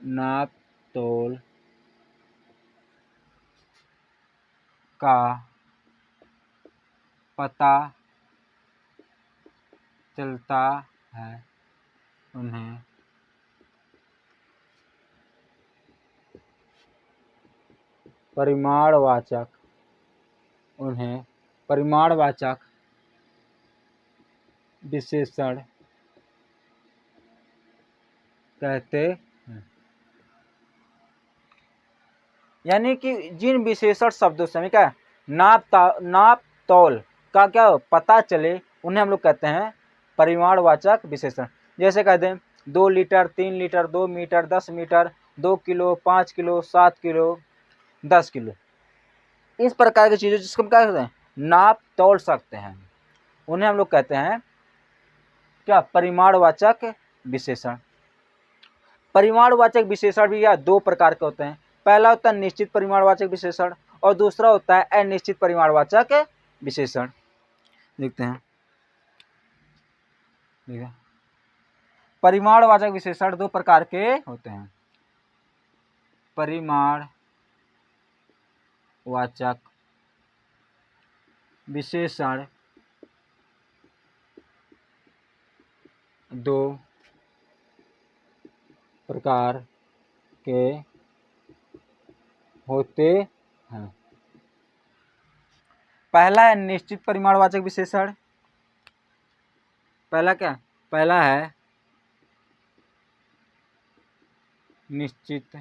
नाप तौल का पता चलता है उन्हें परिमाणवाचक विशेषण कहते हैं। यानी कि जिन विशेषण शब्दों से हमें क्या नाप तौल का क्या पता चले उन्हें हम लोग कहते हैं परिमाणवाचक विशेषण। जैसे कह दें 2 litre, 3 litre, 2 metre, 10 metre, 2 kilo, 5 kilo, 7 kilo, 10 kilo, इस प्रकार की चीज़ें जिसको हम क्या कहते हैं नाप तौल सकते हैं, उन्हें हम लोग कहते हैं क्या परिमाणवाचक विशेषण। परिमाणवाचक विशेषण भी या दो प्रकार के होते हैं, पहला होता है निश्चित परिमाणवाचक विशेषण और दूसरा होता है अनिश्चित परिमाणवाचक विशेषण। देखते हैं, परिमाणवाचक विशेषण दो प्रकार के होते हैं, परिमाणवाचक विशेषण दो प्रकार के होते हैं। पहला है निश्चित परिमाणवाचक विशेषण, पहला है निश्चित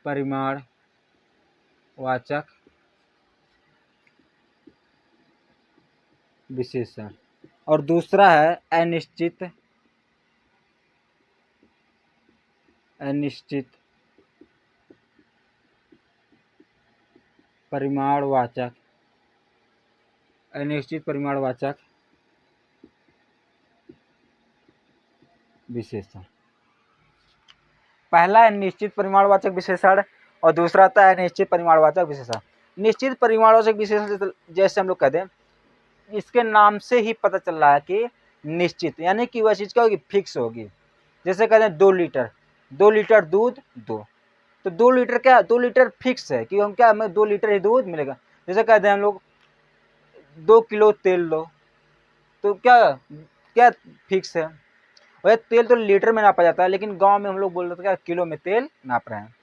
परिमाणवाचक विशेषण और दूसरा है अनिश्चित परिमाणवाचक अनिश्चित परिमाणवाचक विशेषण। पहला है निश्चित परिमाणवाचक विशेषण और दूसरा आता है अनिश्चित परिमाणवाचक विशेषण। निश्चित परिमाणवाचक विशेषण जैसे हम लोग कहते हैं, इसके नाम से ही पता चल रहा है कि निश्चित, यानी कि वह चीज क्या होगी, फिक्स होगी। जैसे कहते हैं 2 लीटर, 2 लीटर दूध दो, तो 2 लीटर क्या, 2 लीटर फिक्स है कि हम क्या, हमें 2 लीटर ही दूध मिलेगा। जैसे कहते हैं हम लोग 2 किलो तेल लो, तो क्या क्या फिक्स है। वह तेल तो लीटर में नापा जाता है, लेकिन गांव में हम लोग बोल रहे थे क्या, किलो में तेल नाप रहे हैं।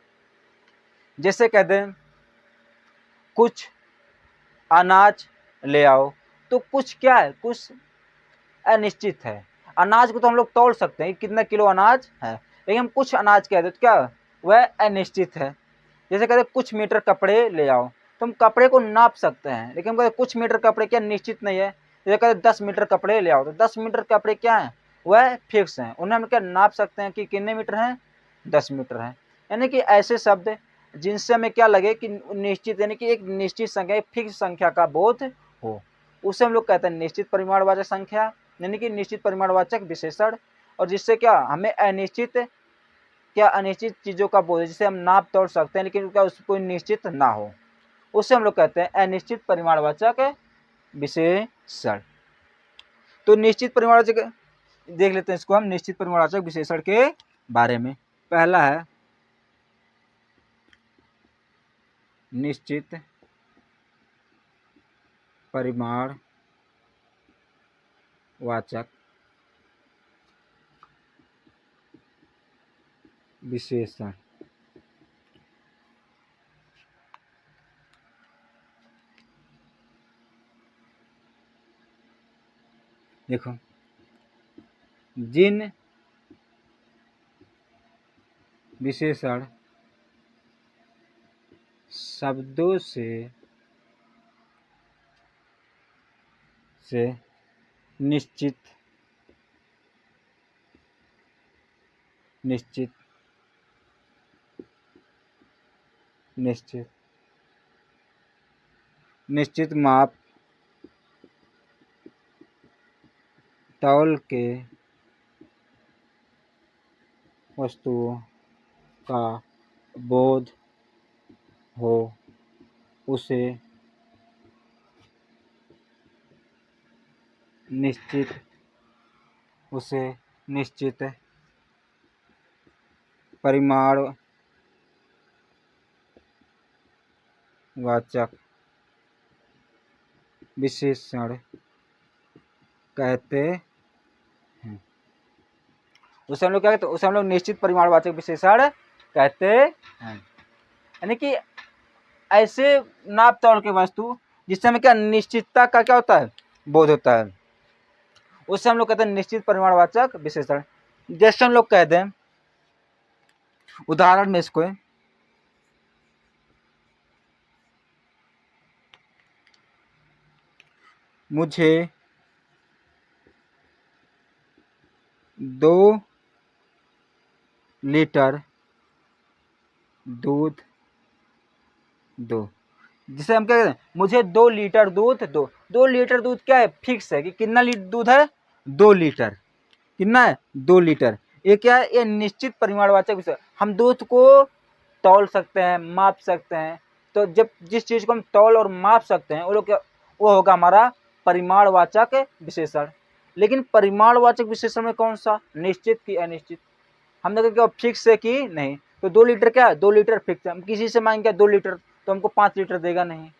जैसे कहते हैं कुछ अनाज ले आओ, तो कुछ क्या है, कुछ अनिश्चित है। अनाज को तो हम लोग तोल सकते हैं कितना किलो अनाज है, लेकिन हम कुछ अनाज कहते हैं तो क्या, वह अनिश्चित है। जैसे कहते हैं कुछ मीटर कपड़े ले आओ, तो हम कपड़े को नाप सकते हैं, लेकिन हम कहते कुछ मीटर कपड़े क्या, निश्चित नहीं है। जैसे कहते 10 मीटर कपड़े ले आओ, तो 10 मीटर कपड़े क्या है, वह फिक्स हैं, उन्हें हम क्या नाप सकते हैं कि कितने मीटर हैं, 10 मीटर हैं। यानी कि ऐसे शब्द जिनसे हमें क्या लगे कि निश्चित, यानी कि एक निश्चित संख्या, एक फिक्स संख्या का बोध हो, उसे हम लोग कहते हैं निश्चित परिमाणवाचक संख्या, यानी कि निश्चित परिमाणवाचक विशेषण। और जिससे क्या, हमें अनिश्चित, क्या अनिश्चित चीजों का बोध, जिसे हम नाप तोड़ सकते हैं लेकिन क्या उसको कोई निश्चित ना हो, उसे हम लोग कहते हैं अनिश्चित परिमाणवाचक विशेषण। तो निश्चित परिमाणवाचक देख लेते हैं, इसको हम निश्चित परिमाणवाचक विशेषण के बारे में। पहला है निश्चित परिमाणवाचक विशेषण। देखो, जिन विशेषण शब्दों से निश्चित निश्चित निश्चित निश्चित माप तौल के वस्तुओं का बोध हो, उसे निश्चित परिमाणवाचक विशेषण कहते हैं। उसे हम लोग क्या कहते हैं, उसे हम लोग निश्चित परिमाणवाचक विशेषण कहते हैं। यानी कि ऐसे नाप तौल के वस्तु जिससे हमें क्या, निश्चितता का क्या होता है, बोध होता है, उससे हम लोग कहते हैं निश्चित परिमाणवाचक विशेषण। जैसे हम लोग कहते हैं, उदाहरण में इसको है, मुझे 2 लीटर दूध दो। जिसे हम क्या कहते हैं, मुझे 2 लीटर दूध दो। 2 लीटर दूध क्या है, फिक्स है कि कितना लीटर दूध है, 2 लीटर। कितना है, 2 लीटर। ये क्या है, ये निश्चित परिमाणवाचक विशेषण। हम दूध को तौल सकते हैं, माप सकते हैं। तो जब जिस चीज को हम तौल और माप सकते हैं, वो लोग क्या, वो होगा हमारा परिमाणवाचक विशेषण। लेकिन परिमाणवाचक विशेषण में कौन सा, निश्चित की अनिश्चित। हमने क्या फिक्स है कि नहीं, तो 2 लीटर क्या है, 2 लीटर फिक्स है। हम किसी से मांगेंगे 2 लीटर, तो हमको 5 लीटर देगा नहीं,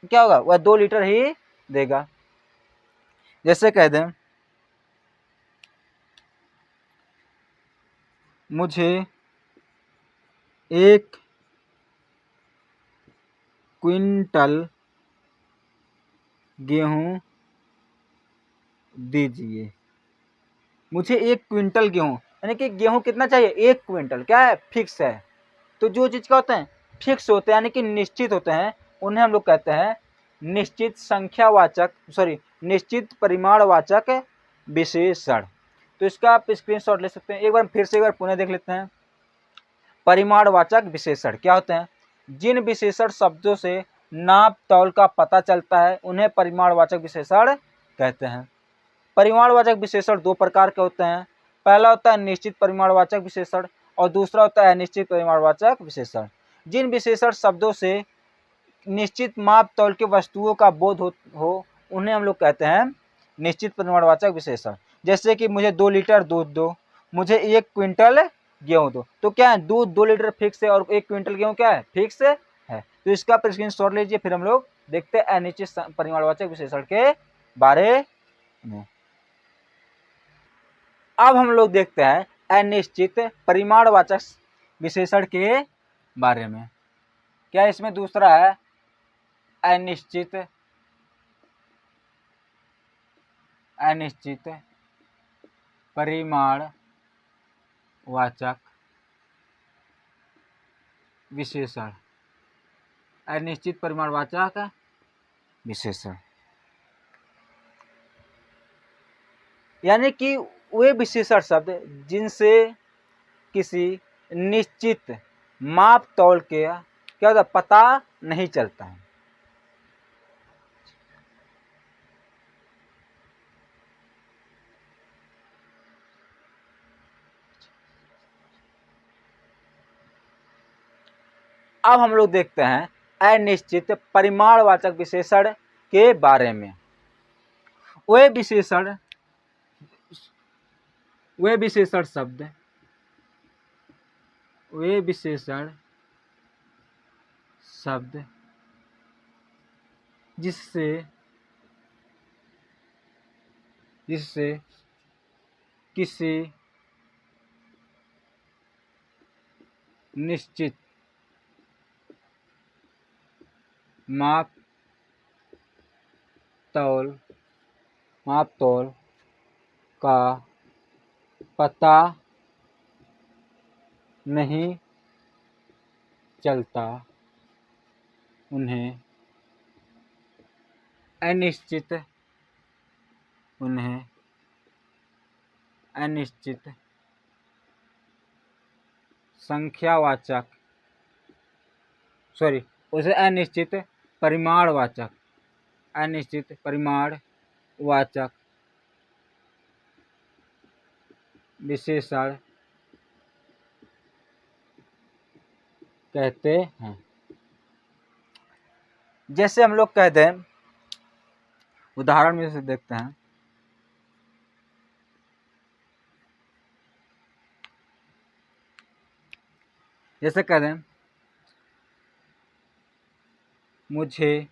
क्या होगा, वह 2 लीटर ही देगा। जैसे कह दें, मुझे 1 क्विंटल गेहूं दीजिए। मुझे 1 क्विंटल गेहूं, यानी कि गेहूं कितना चाहिए, 1 क्विंटल, क्या है, फिक्स है। तो जो चीज क्या होते हैं, फिक्स होते हैं, यानी कि निश्चित होते हैं, उन्हें हम लोग कहते हैं निश्चित संख्यावाचक, सॉरी, निश्चित परिमाणवाचक विशेषण। तो इसका आप स्क्रीनशॉट ले सकते हैं। एक बार फिर से एक बार पुनः देख लेते हैं। परिमाणवाचक विशेषण क्या होते हैं, जिन विशेषण शब्दों से नाप तौल का पता चलता है उन्हें परिमाणवाचक विशेषण कहते हैं। परिमाणवाचक विशेषण दो प्रकार के होते हैं। पहला होता है निश्चित परिमाणवाचक विशेषण और दूसरा होता है अनिश्चित परिमाणवाचक विशेषण। जिन विशेषण शब्दों से निश्चित माप तौल की वस्तुओं का बोध हो उन्हें हम लोग कहते हैं निश्चित परिमाणवाचक विशेषण। जैसे कि मुझे 2 लीटर दूध दो, मुझे 1 क्विंटल गेहूँ दो, तो क्या है, दूध 2 लीटर फिक्स है और 1 क्विंटल गेहूँ क्या है, फिक्स है। तो इसका स्क्रीनशॉट लीजिए, फिर हम लोग देखते हैं अनिश्चित परिमाणवाचक विशेषण के बारे में। अब हम लोग देखते हैं अनिश्चित परिमाणवाचक विशेषण के बारे में। क्या इसमें दूसरा है अनिश्चित परिमाणवाचक विशेषण। अनिश्चित परिमाणवाचक विशेषण यानी कि वे विशेषण शब्द जिनसे किसी निश्चित माप तौल के क्या होता पता नहीं चलता है। अब हम लोग देखते हैं अनिश्चित परिमाणवाचक विशेषण के बारे में। वे विशेषण शब्द जिससे किसी निश्चित माप तौल का पता नहीं चलता उन्हें अनिश्चित संख्यावाचक अनिश्चित परिमाणवाचक विशेषण कहते हैं। जैसे हम लोग कहते हैं, उदाहरण में से देखते हैं। जैसे कहते हैं मुझे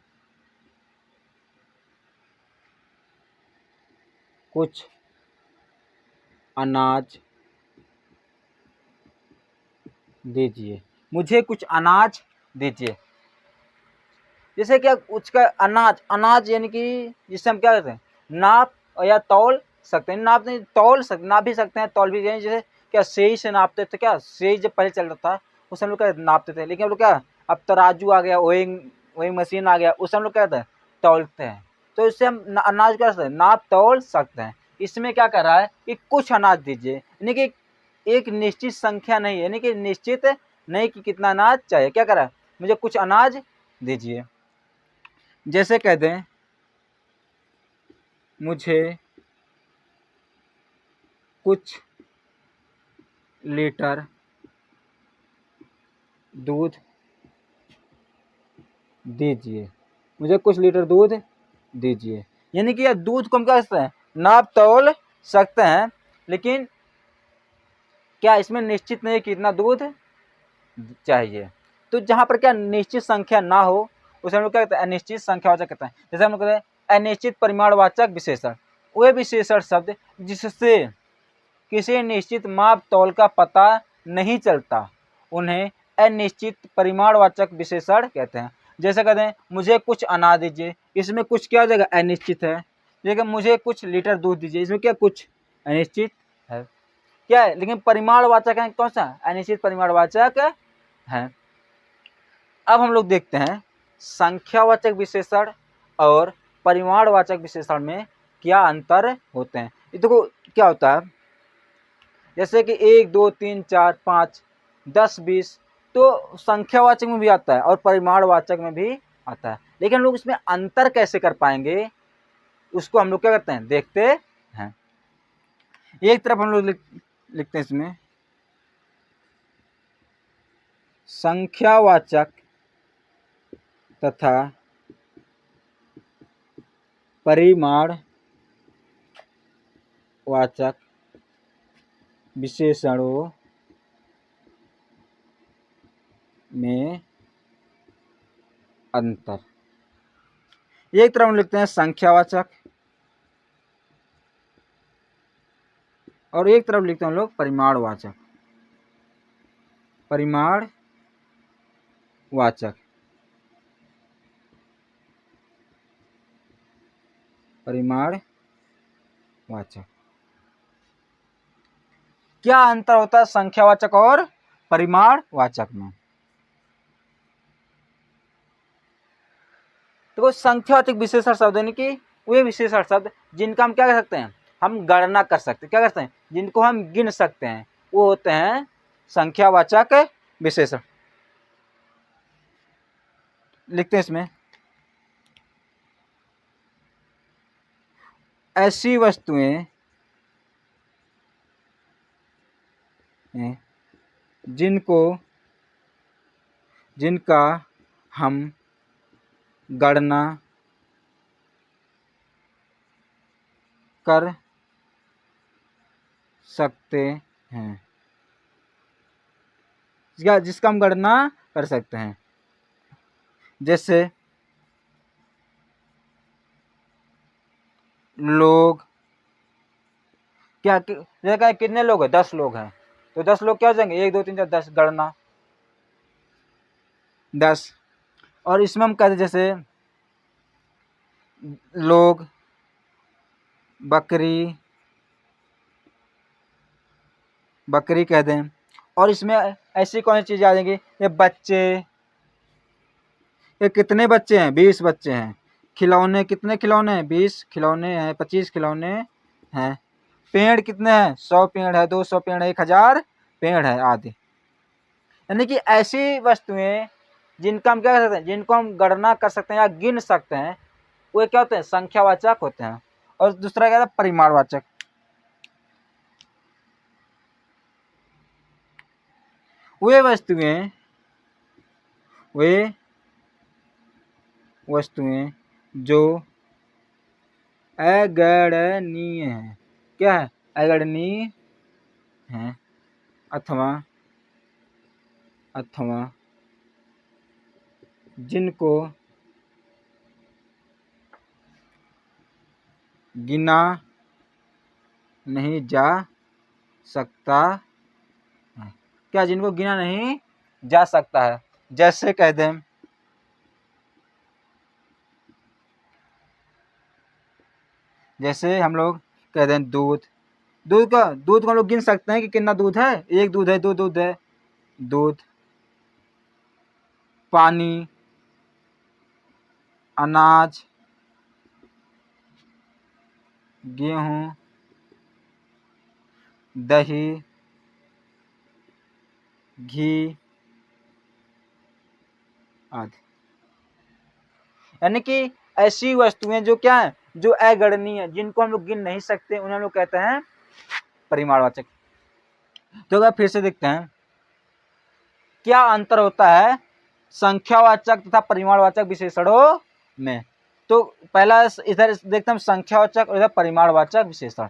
कुछ अनाज दीजिए, जैसे क्या उसका अनाज यानी कि जिससे हम क्या करते हैं नाप या तौल सकते हैं, नाप नहीं तौल सकते, नाप भी सकते हैं, तौल भी। जैसे क्या सेई से नापते थे, क्या सेई जब पहले चल रहा था उस हम लोग क्या नापते थे, लेकिन हम लोग क्या अब तराजू आ गया, वेइंग मशीन आ गया, उससे हम लोग क्या है तौलते हैं। तो इससे हम अनाज क्या सकते हैं नाप तौल सकते हैं। इसमें क्या कर रहा है कि कुछ अनाज दीजिए, यानी कि एक निश्चित संख्या नहीं है, यानी कि निश्चित नहीं कि कितना अनाज चाहिए, क्या कर रहा है मुझे कुछ अनाज दीजिए। जैसे कह दें मुझे कुछ लीटर दूध दीजिए, यानी कि यह दूध को हम क्या सकते हैं नाप तौल सकते हैं, लेकिन क्या इसमें निश्चित नहीं कितना दूध चाहिए। तो जहां पर क्या निश्चित संख्या ना हो उसे हम लोग क्या कहते हैं अनिश्चित संख्यावाचक कहते हैं। जैसे हम लोग कहते हैं अनिश्चित परिमाणवाचक विशेषण, वे विशेषण शब्द जिससे किसी निश्चित माप तौल का पता नहीं चलता उन्हें अनिश्चित परिमाणवाचक विशेषण कहते हैं। जैसे कहते हैं मुझे कुछ अनाज दीजिए, इसमें कुछ क्या हो जाएगा अनिश्चित है। लेकिन मुझे कुछ लीटर दूध दीजिए, इसमें क्या कुछ अनिश्चित है, क्या है, लेकिन परिमाणवाचक है कौन सा अनिश्चित परिमाणवाचक है। अब हम लोग देखते हैं संख्यावाचक विशेषण और परिमाणवाचक विशेषण में क्या अंतर होते हैं। ये देखो क्या होता है, जैसे कि 1 2 3 4 5 10 20 तो संख्यावाचक में भी आता है और परिमाणवाचक में भी आता है, लेकिन हम लोग इसमें अंतर कैसे कर पाएंगे उसको हम लोग क्या करते हैं, देखते हैं। एक तरफ हम लोग लिखते हैं इसमें संख्यावाचक तथा परिमाणवाचक विशेषणों में अंतर। एक तरफ हम लिखते हैं संख्यावाचक और एक तरफ लिखते हैं हम लोग परिमाणवाचक। परिमाणवाचक क्या अंतर होता है संख्यावाचक और परिमाणवाचक में? तो संख्यावाचक विशेषण शब्द यानी कि वे विशेषण शब्द जिनका हम क्या कर सकते हैं, हम गणना कर सकते हैं, क्या करते हैं, जिनको हम गिन सकते हैं, वो होते हैं संख्यावाचक विशेषण। लिखते हैं इसमें ऐसी वस्तुएं जिनका हम गणना कर सकते हैं, जिसका हम गणना कर सकते हैं। जैसे लोग, क्या कितने लोग हैं, 10 लोग हैं, तो 10 लोग क्या हो जाएंगे, 1 2 3 4 10, गणना 10। और इसमें हम कहते जैसे लोग, बकरी कह दें। और इसमें ऐसी कौन सी चीज़ें आ जाएंगी, ये बच्चे, ये कितने बच्चे हैं, 20 बच्चे हैं। खिलौने, कितने खिलौने हैं, 20 खिलौने हैं, 25 खिलौने हैं। पेड़ कितने हैं, 100 पेड़ है, 200 पेड़ है, 1000 पेड़ है आदि। यानी कि ऐसी वस्तुएं जिनका हम क्या कर सकते हैं, जिनको हम गणना कर सकते हैं या गिन सकते हैं, वो क्या होते हैं, संख्यावाचक होते हैं। और दूसरा क्या है, परिमाणवाचक। वे वस्तुएं जो अगणनीय हैं, क्या है, अगणनीय हैं, अथवा जिनको गिना नहीं जा सकता है, क्या, जिनको गिना नहीं जा सकता है। जैसे कह दें, जैसे हम लोग कह दें दूध को हम लोग गिन सकते हैं कि कितना दूध है, 1 दूध है, 2 दूध है। दूध, पानी, अनाज, गेहूं, दही, घी आदि। यानी कि ऐसी वस्तुएं जो क्या है, जो अगणनीय है, जिनको हम लोग गिन नहीं सकते, उन्हें हम लोग कहते हैं परिमाणवाचक। तो अगर फिर से देखते हैं क्या अंतर होता है संख्यावाचक तथा परिमाणवाचक विशेषणों में। तो पहला इधर देखते हैं संख्यावाचक और इधर परिमाणवाचक विशेषण।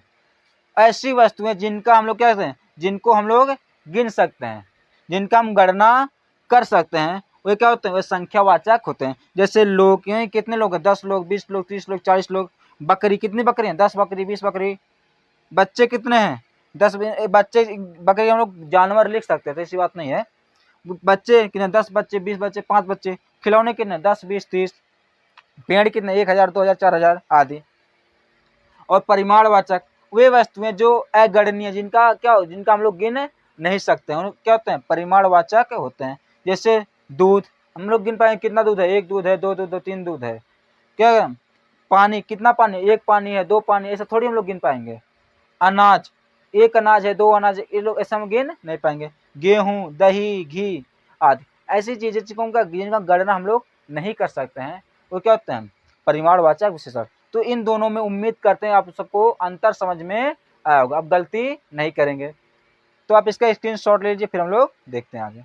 ऐसी वस्तुएं जिनका हम लोग क्या कहते हैं, जिनको हम लोग गिन सकते हैं, जिनका हम गणना कर सकते हैं, वे क्या होते हैं, वे संख्यावाचक होते हैं। जैसे लोग, यही कितने लोग हैं, 10 लोग, 20 लोग, 30 लोग, 40 लोग। बकरी, कितनी बकरी हैं, 10 बकरी, 20 बकरी। बच्चे कितने हैं, 10 बच्चे। बकरी हम लोग जानवर लिख सकते हैं, तो ऐसी बात नहीं है। बच्चे कितने, 10 बच्चे, 20 बच्चे, 5 बच्चे। खिलौने कितने, 10 20 30। पेड़ कितने, 1000 2000 4000 आदि। और परिमाणवाचक वे वस्तुएं जो अगणनीय, जिनका क्या हो, जिनका हम लोग गिन नहीं सकते, क्या होते हैं, परिमाणवाचक होते हैं। जैसे दूध, हम लोग गिन पाएंगे कितना दूध है, 1 दूध है, 2 दूध है, 3 दूध है। क्या, पानी, कितना पानी, 1 पानी है, 2 पानी, ऐसा थोड़ी हम लोग गिन पाएंगे। अनाज, 1 अनाज है, 2 अनाज है, ये लोग ऐसा हम गिन नहीं पाएंगे। गेहूं, दही, घी आदि ऐसी चीजें जिनका गणना हम लोग नहीं कर सकते हैं, वो क्या होते हैं, परिमाणवाचक विशेषण। तो इन दोनों में उम्मीद करते हैं आप सबको अंतर समझ में आया होगा, अब गलती नहीं करेंगे। तो आप इसका स्क्रीनशॉट ले लीजिए, फिर हम लोग देखते हैं आगे।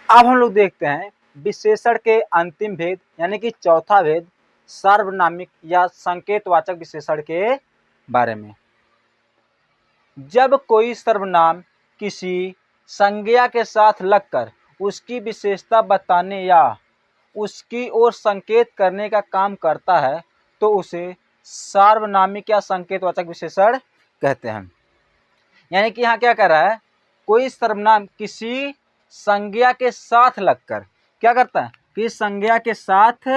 अब हम लोग देखते हैं विशेषण के अंतिम भेद यानी कि चौथा भेद, सार्वनामिक या संकेतवाचक विशेषण के बारे में। जब कोई सर्वनाम किसी संज्ञा के साथ लगकर उसकी विशेषता बताने या उसकी ओर संकेत करने का काम करता है तो उसे सार्वनामिक या संकेतवाचक विशेषण कहते हैं। यानी कि यहाँ क्या कर रहा है, कोई सर्वनाम किसी संज्ञा के साथ लगकर क्या करता है, कि संज्ञा के साथ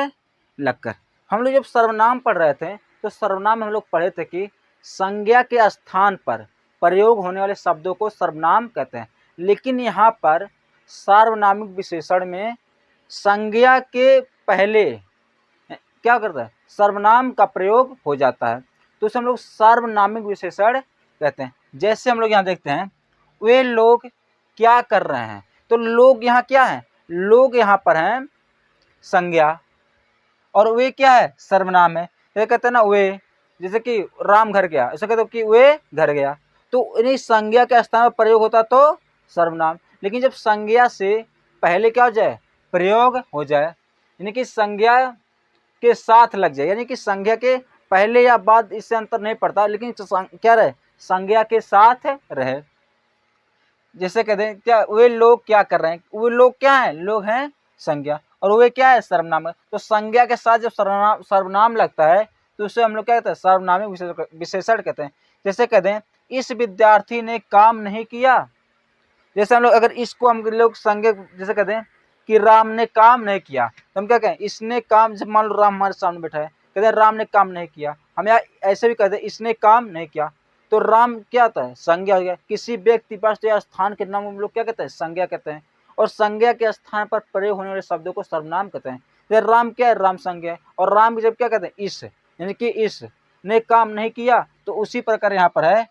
लगकर। हम लोग जब सर्वनाम पढ़ रहे थे तो सर्वनाम में हम लोग पढ़े थे कि संज्ञा के स्थान पर प्रयोग होने वाले शब्दों को सर्वनाम कहते हैं, लेकिन यहाँ पर सार्वनामिक विशेषण में संज्ञा के पहले क्या करता है, सर्वनाम का प्रयोग हो जाता है, तो उसे हम लोग सार्वनामिक विशेषण कहते हैं। जैसे हम लोग यहाँ देखते हैं, वे लोग क्या कर रहे हैं, तो लोग यहाँ क्या है, लोग यहाँ पर हैं संज्ञा, और वे क्या है, सर्वनाम है। ये कहते हैं ना वे, जैसे कि राम घर गया, ऐसा कहते हो कि वे घर गया, तो इन्हीं संज्ञा के स्थान में प्रयोग होता तो सर्वनाम। लेकिन जब संज्ञा से पहले क्या हो जाए, प्रयोग हो जाए, यानी कि संज्ञा के साथ लग जाए, यानी कि संज्ञा के पहले या बाद, इससे अंतर नहीं पड़ता, लेकिन क्या रहे, संज्ञा के साथ रहे। जैसे कहते हैं क्या, वे लोग क्या कर रहे हैं, वे लोग क्या है, लोग हैं संज्ञा, और वे क्या है, सर्वनाम है। तो संज्ञा के साथ जब सर्वनाम लगता है तो उसे हम लोग क्या कहते हैं, सर्वनामिक विशेषण कहते हैं। जैसे कहते हैं इस विद्यार्थी ने काम नहीं किया, जैसे हम लोग अगर इसको हम लोग संज्ञा, जैसे कहते हैं कि राम ने काम नहीं किया, तो हम क्या कहें, इसने काम, जब मान लो राम हमारे सामने बैठा है, कहते हैं राम ने काम नहीं किया, हम यहाँ ऐसे भी कहते हैं इसने काम नहीं किया, तो राम क्या आता है, संज्ञा हो गया। किसी व्यक्ति वस्तु या स्थान के नाम हम लोग क्या कहते हैं, संज्ञा कहते हैं, और संज्ञा के स्थान पर प्रयोग होने वाले शब्दों को सर्वनाम कहते हैं। जैसे राम क्या है, राम संज्ञा है, और राम जब क्या कहते हैं, इस, यानी कि इस ने काम नहीं किया, तो उसी प्रकार यहाँ पर है,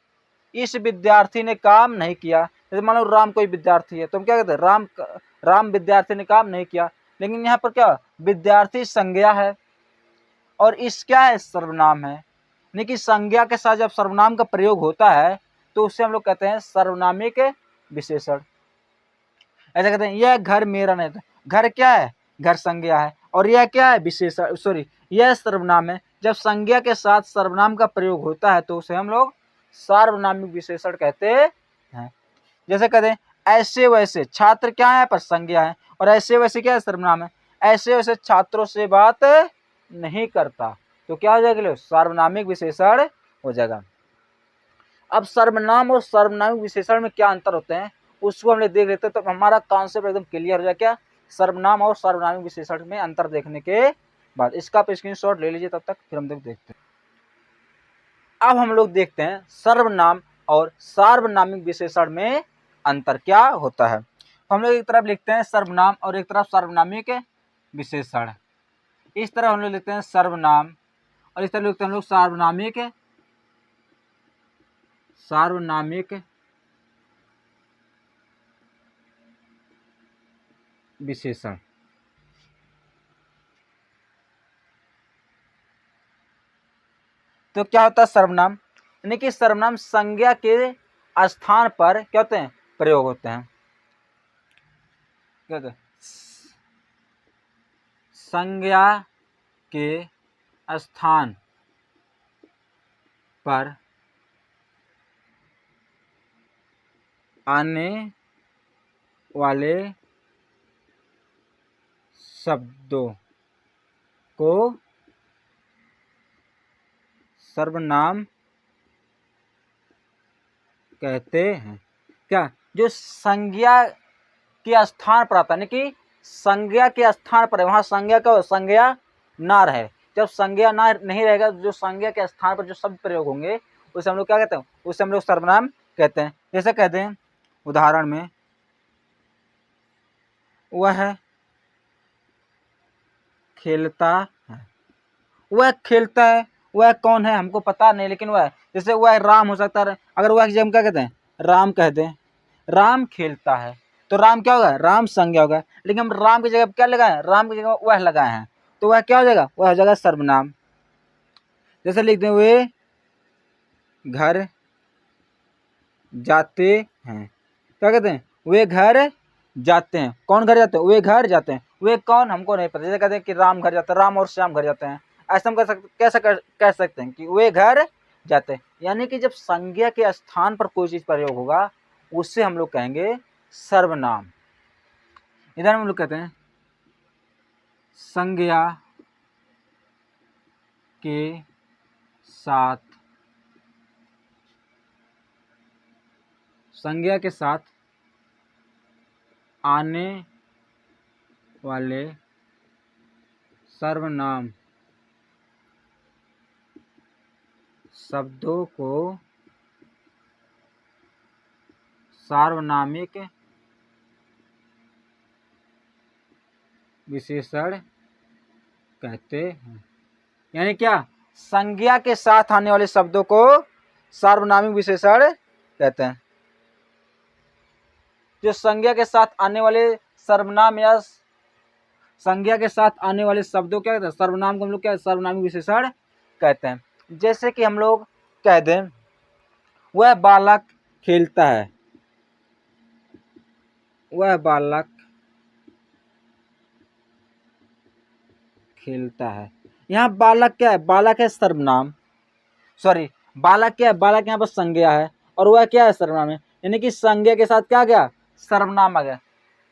इस विद्यार्थी ने काम नहीं किया। जैसे मान लो राम कोई विद्यार्थी है, तो हम क्या कहते हैं, राम विद्यार्थी ने काम नहीं किया, लेकिन यहाँ पर क्या, विद्यार्थी संज्ञा है और इस क्या है, सर्वनाम है, यानी कि संज्ञा के साथ जब सर्वनाम का प्रयोग होता है तो उससे हम लोग कहते हैं सर्वनामिक विशेषण। ऐसा कहते हैं यह घर मेरा नहीं था, घर क्या है, घर संज्ञा है, और यह क्या है, विशेषण, सॉरी यह सर्वनाम है। जब संज्ञा के साथ सर्वनाम का प्रयोग होता है तो उसे हम लोग सार्वनामिक विशेषण कहते हैं। जैसे कहते हैं ऐसे वैसे, छात्र क्या है, पर संज्ञा है, और ऐसे वैसे क्या है, सर्वनाम है। ऐसे वैसे छात्रों से बात नहीं करता, तो क्या हो जाएगा, सार्वनामिक विशेषण हो जाएगा। अब सर्वनाम और सार्वनामिक विशेषण में क्या अंतर होते हैं उसको हम लोग देख लेते हैं, तो हमारा कॉन्सेप्ट एकदम क्लियर हो जाए। क्या सर्वनाम और सार्वनामिक विशेषण में अंतर देखने के बाद इसका आप स्क्रीनशॉट ले लीजिए, तब तक फिर हम लोग देखते हैं। अब हम लोग देखते हैं सर्वनाम और सार्वनामिक विशेषण में अंतर क्या होता है। हम लोग एक तरफ लिखते हैं सर्वनाम और एक तरफ सार्वनामिक विशेषण। इस तरह हम लोग लिखते हैं सर्वनाम और इस तरह लिखते हैं हम लोग सार्वनामिक विशेषण। तो क्या होता है सर्वनाम, यानी कि सर्वनाम संज्ञा के स्थान पर क्या होते हैं, प्रयोग होते हैं। क्या होता है, संज्ञा के स्थान पर आने वाले शब्दों को सर्वनाम कहते हैं। क्या, जो संज्ञा के स्थान पर आता है, यानी कि संज्ञा के स्थान पर है, वहां संज्ञा का संज्ञा ना रहे। जब संज्ञा ना नहीं रहेगा, जो संज्ञा के स्थान पर जो शब्द प्रयोग होंगे उसे हम लोग क्या कहते हैं, उसे हम लोग सर्वनाम कहते हैं। जैसे कहते हैं उदाहरण में, वह खेलता है, वह खेलता है, वह कौन है हमको पता नहीं, लेकिन वह, जैसे वह राम हो सकता है, अगर वह हम क्या कहते हैं, राम कह दें, राम खेलता है, तो राम क्या होगा, राम संज्ञा होगा। लेकिन हम राम की जगह क्या लगाए, राम की जगह वह लगाए हैं, तो वह क्या हो जाएगा, वह हो जाएगा सर्वनाम। जैसे लिख दें वे घर जाते हैं, क्या कहते हैं, वे घर जाते हैं। कौन घर जाते हैं, वे घर जाते हैं। वे कौन, हमको नहीं पता। जैसे कहते हैं कि राम घर जाते हैं, राम और श्याम घर जाते हैं, ऐसा हम कह सकते हैं कि वे घर जाते हैं। यानी कि जब संज्ञा के स्थान पर कोई चीज प्रयोग होगा उससे हम लोग कहेंगे सर्वनाम। इधर हम लोग कहते हैं संज्ञा के साथ, संज्ञा के साथ आने वाले सर्वनाम शब्दों को सार्वनामिक विशेषण कहते हैं। यानी क्या, संज्ञा के साथ आने वाले शब्दों को सार्वनामिक विशेषण कहते हैं। जो संज्ञा के साथ आने वाले सर्वनाम या संज्ञा के साथ आने वाले शब्दों क्या कहते हैं, सर्वनाम को हम लोग क्या, सर्वनामिक विशेषण कहते हैं। जैसे कि हम लोग कह दें वह बालक खेलता है, वह बालक खेलता है। यहाँ बालक क्या है, बालक है सर्वनाम, सॉरी बालक क्या है, बालक यहाँ पर संज्ञा है और वह क्या है, सर्वनाम है। यानी कि संज्ञा के साथ क्या गया, सर्वनाम आ गया।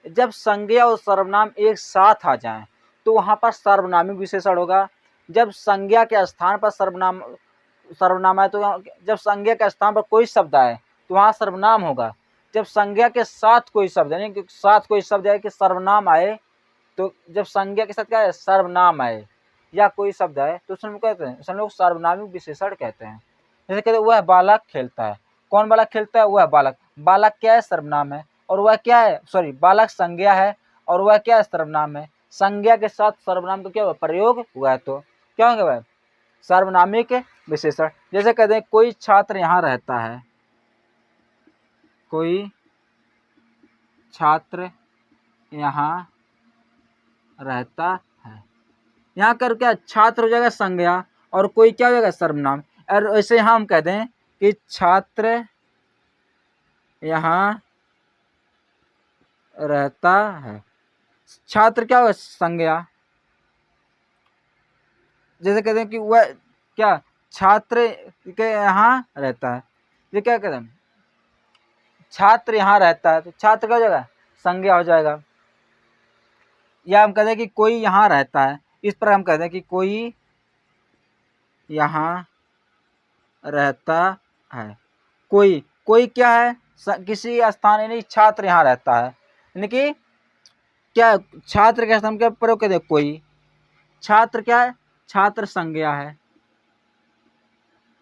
जब संज्ञा और सर्वनाम एक साथ आ जाएं तो वहां पर सर्वनामिक विशेषण होगा। जब संज्ञा के स्थान पर सर्वनाम आए तो जब संज्ञा के स्थान पर कोई शब्द आए तो वहां सर्वनाम होगा। जब संज्ञा के साथ कोई शब्द, यानी कि साथ कोई शब्द आए कि सर्वनाम आए, तो जब संज्ञा के साथ क्या है, सर्वनाम आए या कोई शब्द आए तो उसमें कहते हैं, उसमें लोग सार्वनामिक विशेषण कहते हैं। जैसे कहते हैं वह बालक खेलता है। कौन बालक खेलता है, वह बालक। बालक क्या है, सर्वनाम है और वह क्या है, सॉरी बालक संज्ञा है और वह क्या है, सर्वनाम है। संज्ञा के साथ सर्वनाम का क्या हुआ, प्रयोग हुआ है, तो क्या होंगे वह, सार्वनामिक विशेषण। जैसे कहते हैं कोई छात्र यहाँ रहता है, कोई छात्र यहाँ रहता है। यहाँ कर क्या, छात्र हो जाएगा संज्ञा और कोई क्या हो जाएगा, सर्वनाम। और ऐसे यहाँ हम कह दें कि छात्र यहाँ रहता है, छात्र क्या होगा, संज्ञा। जैसे कहते हैं कि वह क्या, छात्र के यहाँ रहता है, ये क्या कहते हैं, छात्र यहाँ रहता है, तो छात्र क्या हो जाएगा, संज्ञा हो जाएगा। या हम कहते हैं कि कोई यहाँ रहता है, इस पर हम कहते हैं कि कोई यहाँ रहता है। कोई, कोई क्या है, किसी स्थान, यानी छात्र यहाँ रहता है, यानी कि क्या, छात्र के स्थान क्या प्रयोग करते हैं, कोई। छात्र क्या है, छात्र संज्ञा है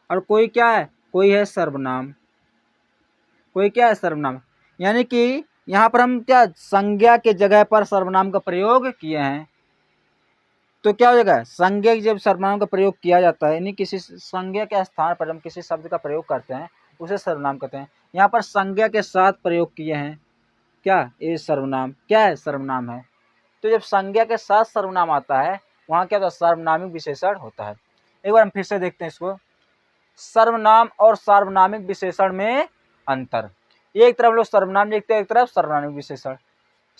और कोई क्या है, कोई है सर्वनाम, कोई क्या है, सर्वनाम। यानी कि यहाँ पर हम क्या, संज्ञा के जगह पर सर्वनाम का प्रयोग किए हैं, तो क्या हो जाएगा, संज्ञा जब सर्वनाम का प्रयोग किया जाता है, यानी किसी संज्ञा के स्थान पर हम किसी शब्द का प्रयोग करते हैं उसे सर्वनाम कहते हैं। यहाँ पर संज्ञा के साथ प्रयोग किए हैं, क्या, ये सर्वनाम क्या है, सर्वनाम है। तो जब संज्ञा के साथ सर्वनाम आता है वहाँ क्या होता है, सार्वनामिक विशेषण होता है। एक बार हम फिर से देखते हैं इसको, सर्वनाम और सार्वनामिक विशेषण में अंतर। एक तरफ लोग सर्वनाम लिखते हैं, एक तरफ सार्वनामिक विशेषण।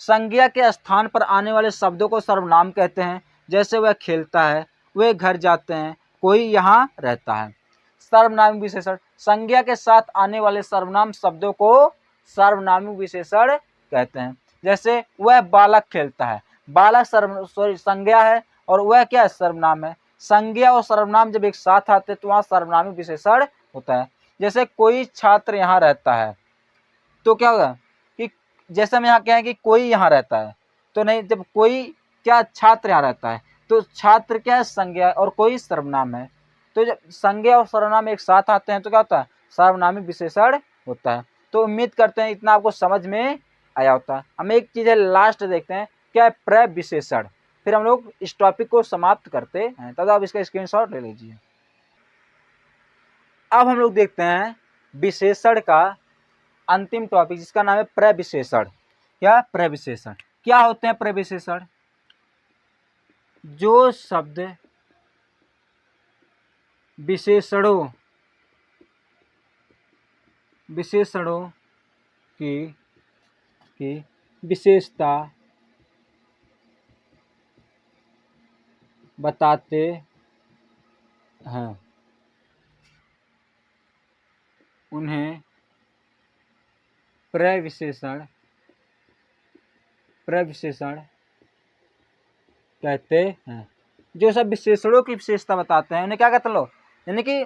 संज्ञा के स्थान पर आने वाले शब्दों को सर्वनाम कहते हैं, जैसे वह खेलता है, वे घर जाते हैं, कोई यहाँ रहता है। सार्वनामिक विशेषण, संज्ञा के साथ आने वाले सर्वनाम शब्दों को सार्वनामिक विशेषण कहते हैं। जैसे वह बालक खेलता है, बालक संज्ञा है और वह क्या है, सर्वनाम है। संज्ञा और सर्वनाम जब एक साथ आते तो वहाँ सार्वनामिक विशेषण होता है। जैसे कोई छात्र यहाँ रहता है, तो क्या होगा कि जैसे हम यहाँ कहें कि कोई यहाँ रहता है, तो नहीं, जब कोई क्या, छात्र यहाँ रहता है, तो छात्र क्या है, संज्ञा और कोई सर्वनाम है। तो जब संज्ञा और सर्वनाम एक साथ आते हैं तो क्या होता है, सार्वनामिक विशेषण होता है। तो उम्मीद करते हैं इतना आपको समझ में आया होता है। हम एक चीज़ है लास्ट देखते हैं, क्या है, प्रविशेषण। फिर हम लोग इस टॉपिक को समाप्त करते हैं, तब आप इसका स्क्रीनशॉट ले लीजिए। अब हम लोग देखते हैं विशेषण का अंतिम टॉपिक जिसका नाम है प्रविशेषण। क्या? प्रविशेषण। क्या होते हैं प्रविशेषण? जो शब्द विशेषणों की विशेषता बताते हैं उन्हें प्रविशेषण कहते हैं। जो सब विशेषणों की विशेषता बताते हैं उन्हें क्या कहते हैं लोग? यानी कि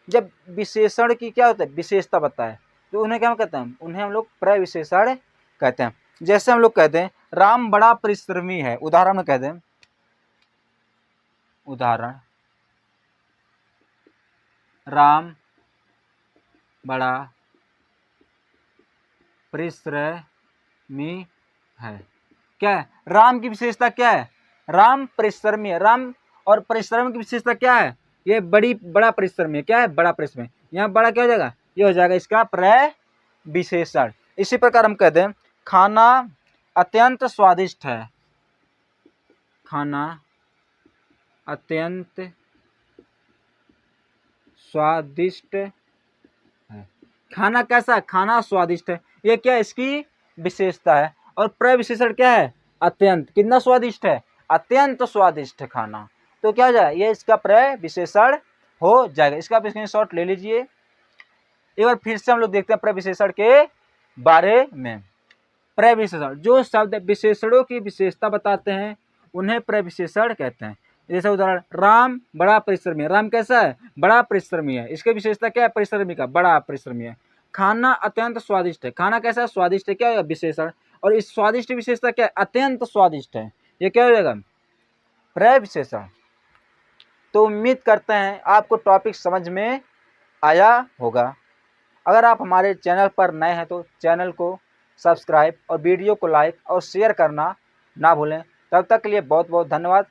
जब विशेषण की क्या होता है? विशेषता बताए तो उन्हें क्या कहते हैं? उन्हें हम लोग प्रविशेषण कहते हैं। जैसे हम लोग कहते हैं राम बड़ा परिश्रमी है, उदाहरण में कहते हैं, उदाहरण राम बड़ा परिश्रमी है। क्या है? राम की विशेषता क्या है? राम परिश्रमी है। राम और परिश्रम की विशेषता क्या है? ये बड़ा परिश्रमी है। क्या है? बड़ा परिश्रमी। यहाँ बड़ा क्या हो जाएगा? ये हो जाएगा इसका प्रविशेषण। इसी प्रकार हम कहते हैं खाना अत्यंत स्वादिष्ट है। खाना अत्यंत स्वादिष्ट है। खाना कैसा? खाना स्वादिष्ट है। ये क्या? इसकी विशेषता है। और प्रविशेषण क्या है? अत्यंत। कितना स्वादिष्ट है? अत्यंत स्वादिष्ट है खाना। तो क्या हो जाएगा? ये इसका प्रविशेषण हो जाएगा। इसका आप स्क्रीनशॉट ले लीजिए। एक बार फिर से हम लोग देखते हैं प्रविशेषण के बारे में। प्रविशेषण, जो शब्द विशेषणों की विशेषता बताते हैं उन्हें प्रविशेषण कहते हैं। जैसे उदाहरण राम बड़ा परिश्रमी है। राम कैसा है? बड़ा परिश्रमी है। इसकी विशेषता क्या है? परिश्रमी का, बड़ा परिश्रमी है। खाना अत्यंत स्वादिष्ट है। खाना कैसा है? स्वादिष्ट है। क्या है? विशेषण। और इस स्वादिष्ट विशेषता क्या है? अत्यंत स्वादिष्ट है। ये क्या हो जाएगा? प्रविशेषण। तो उम्मीद करते हैं आपको टॉपिक समझ में आया होगा। अगर आप हमारे चैनल पर नए हैं तो चैनल को सब्सक्राइब और वीडियो को लाइक और शेयर करना ना भूलें। तब तक के लिए बहुत बहुत धन्यवाद।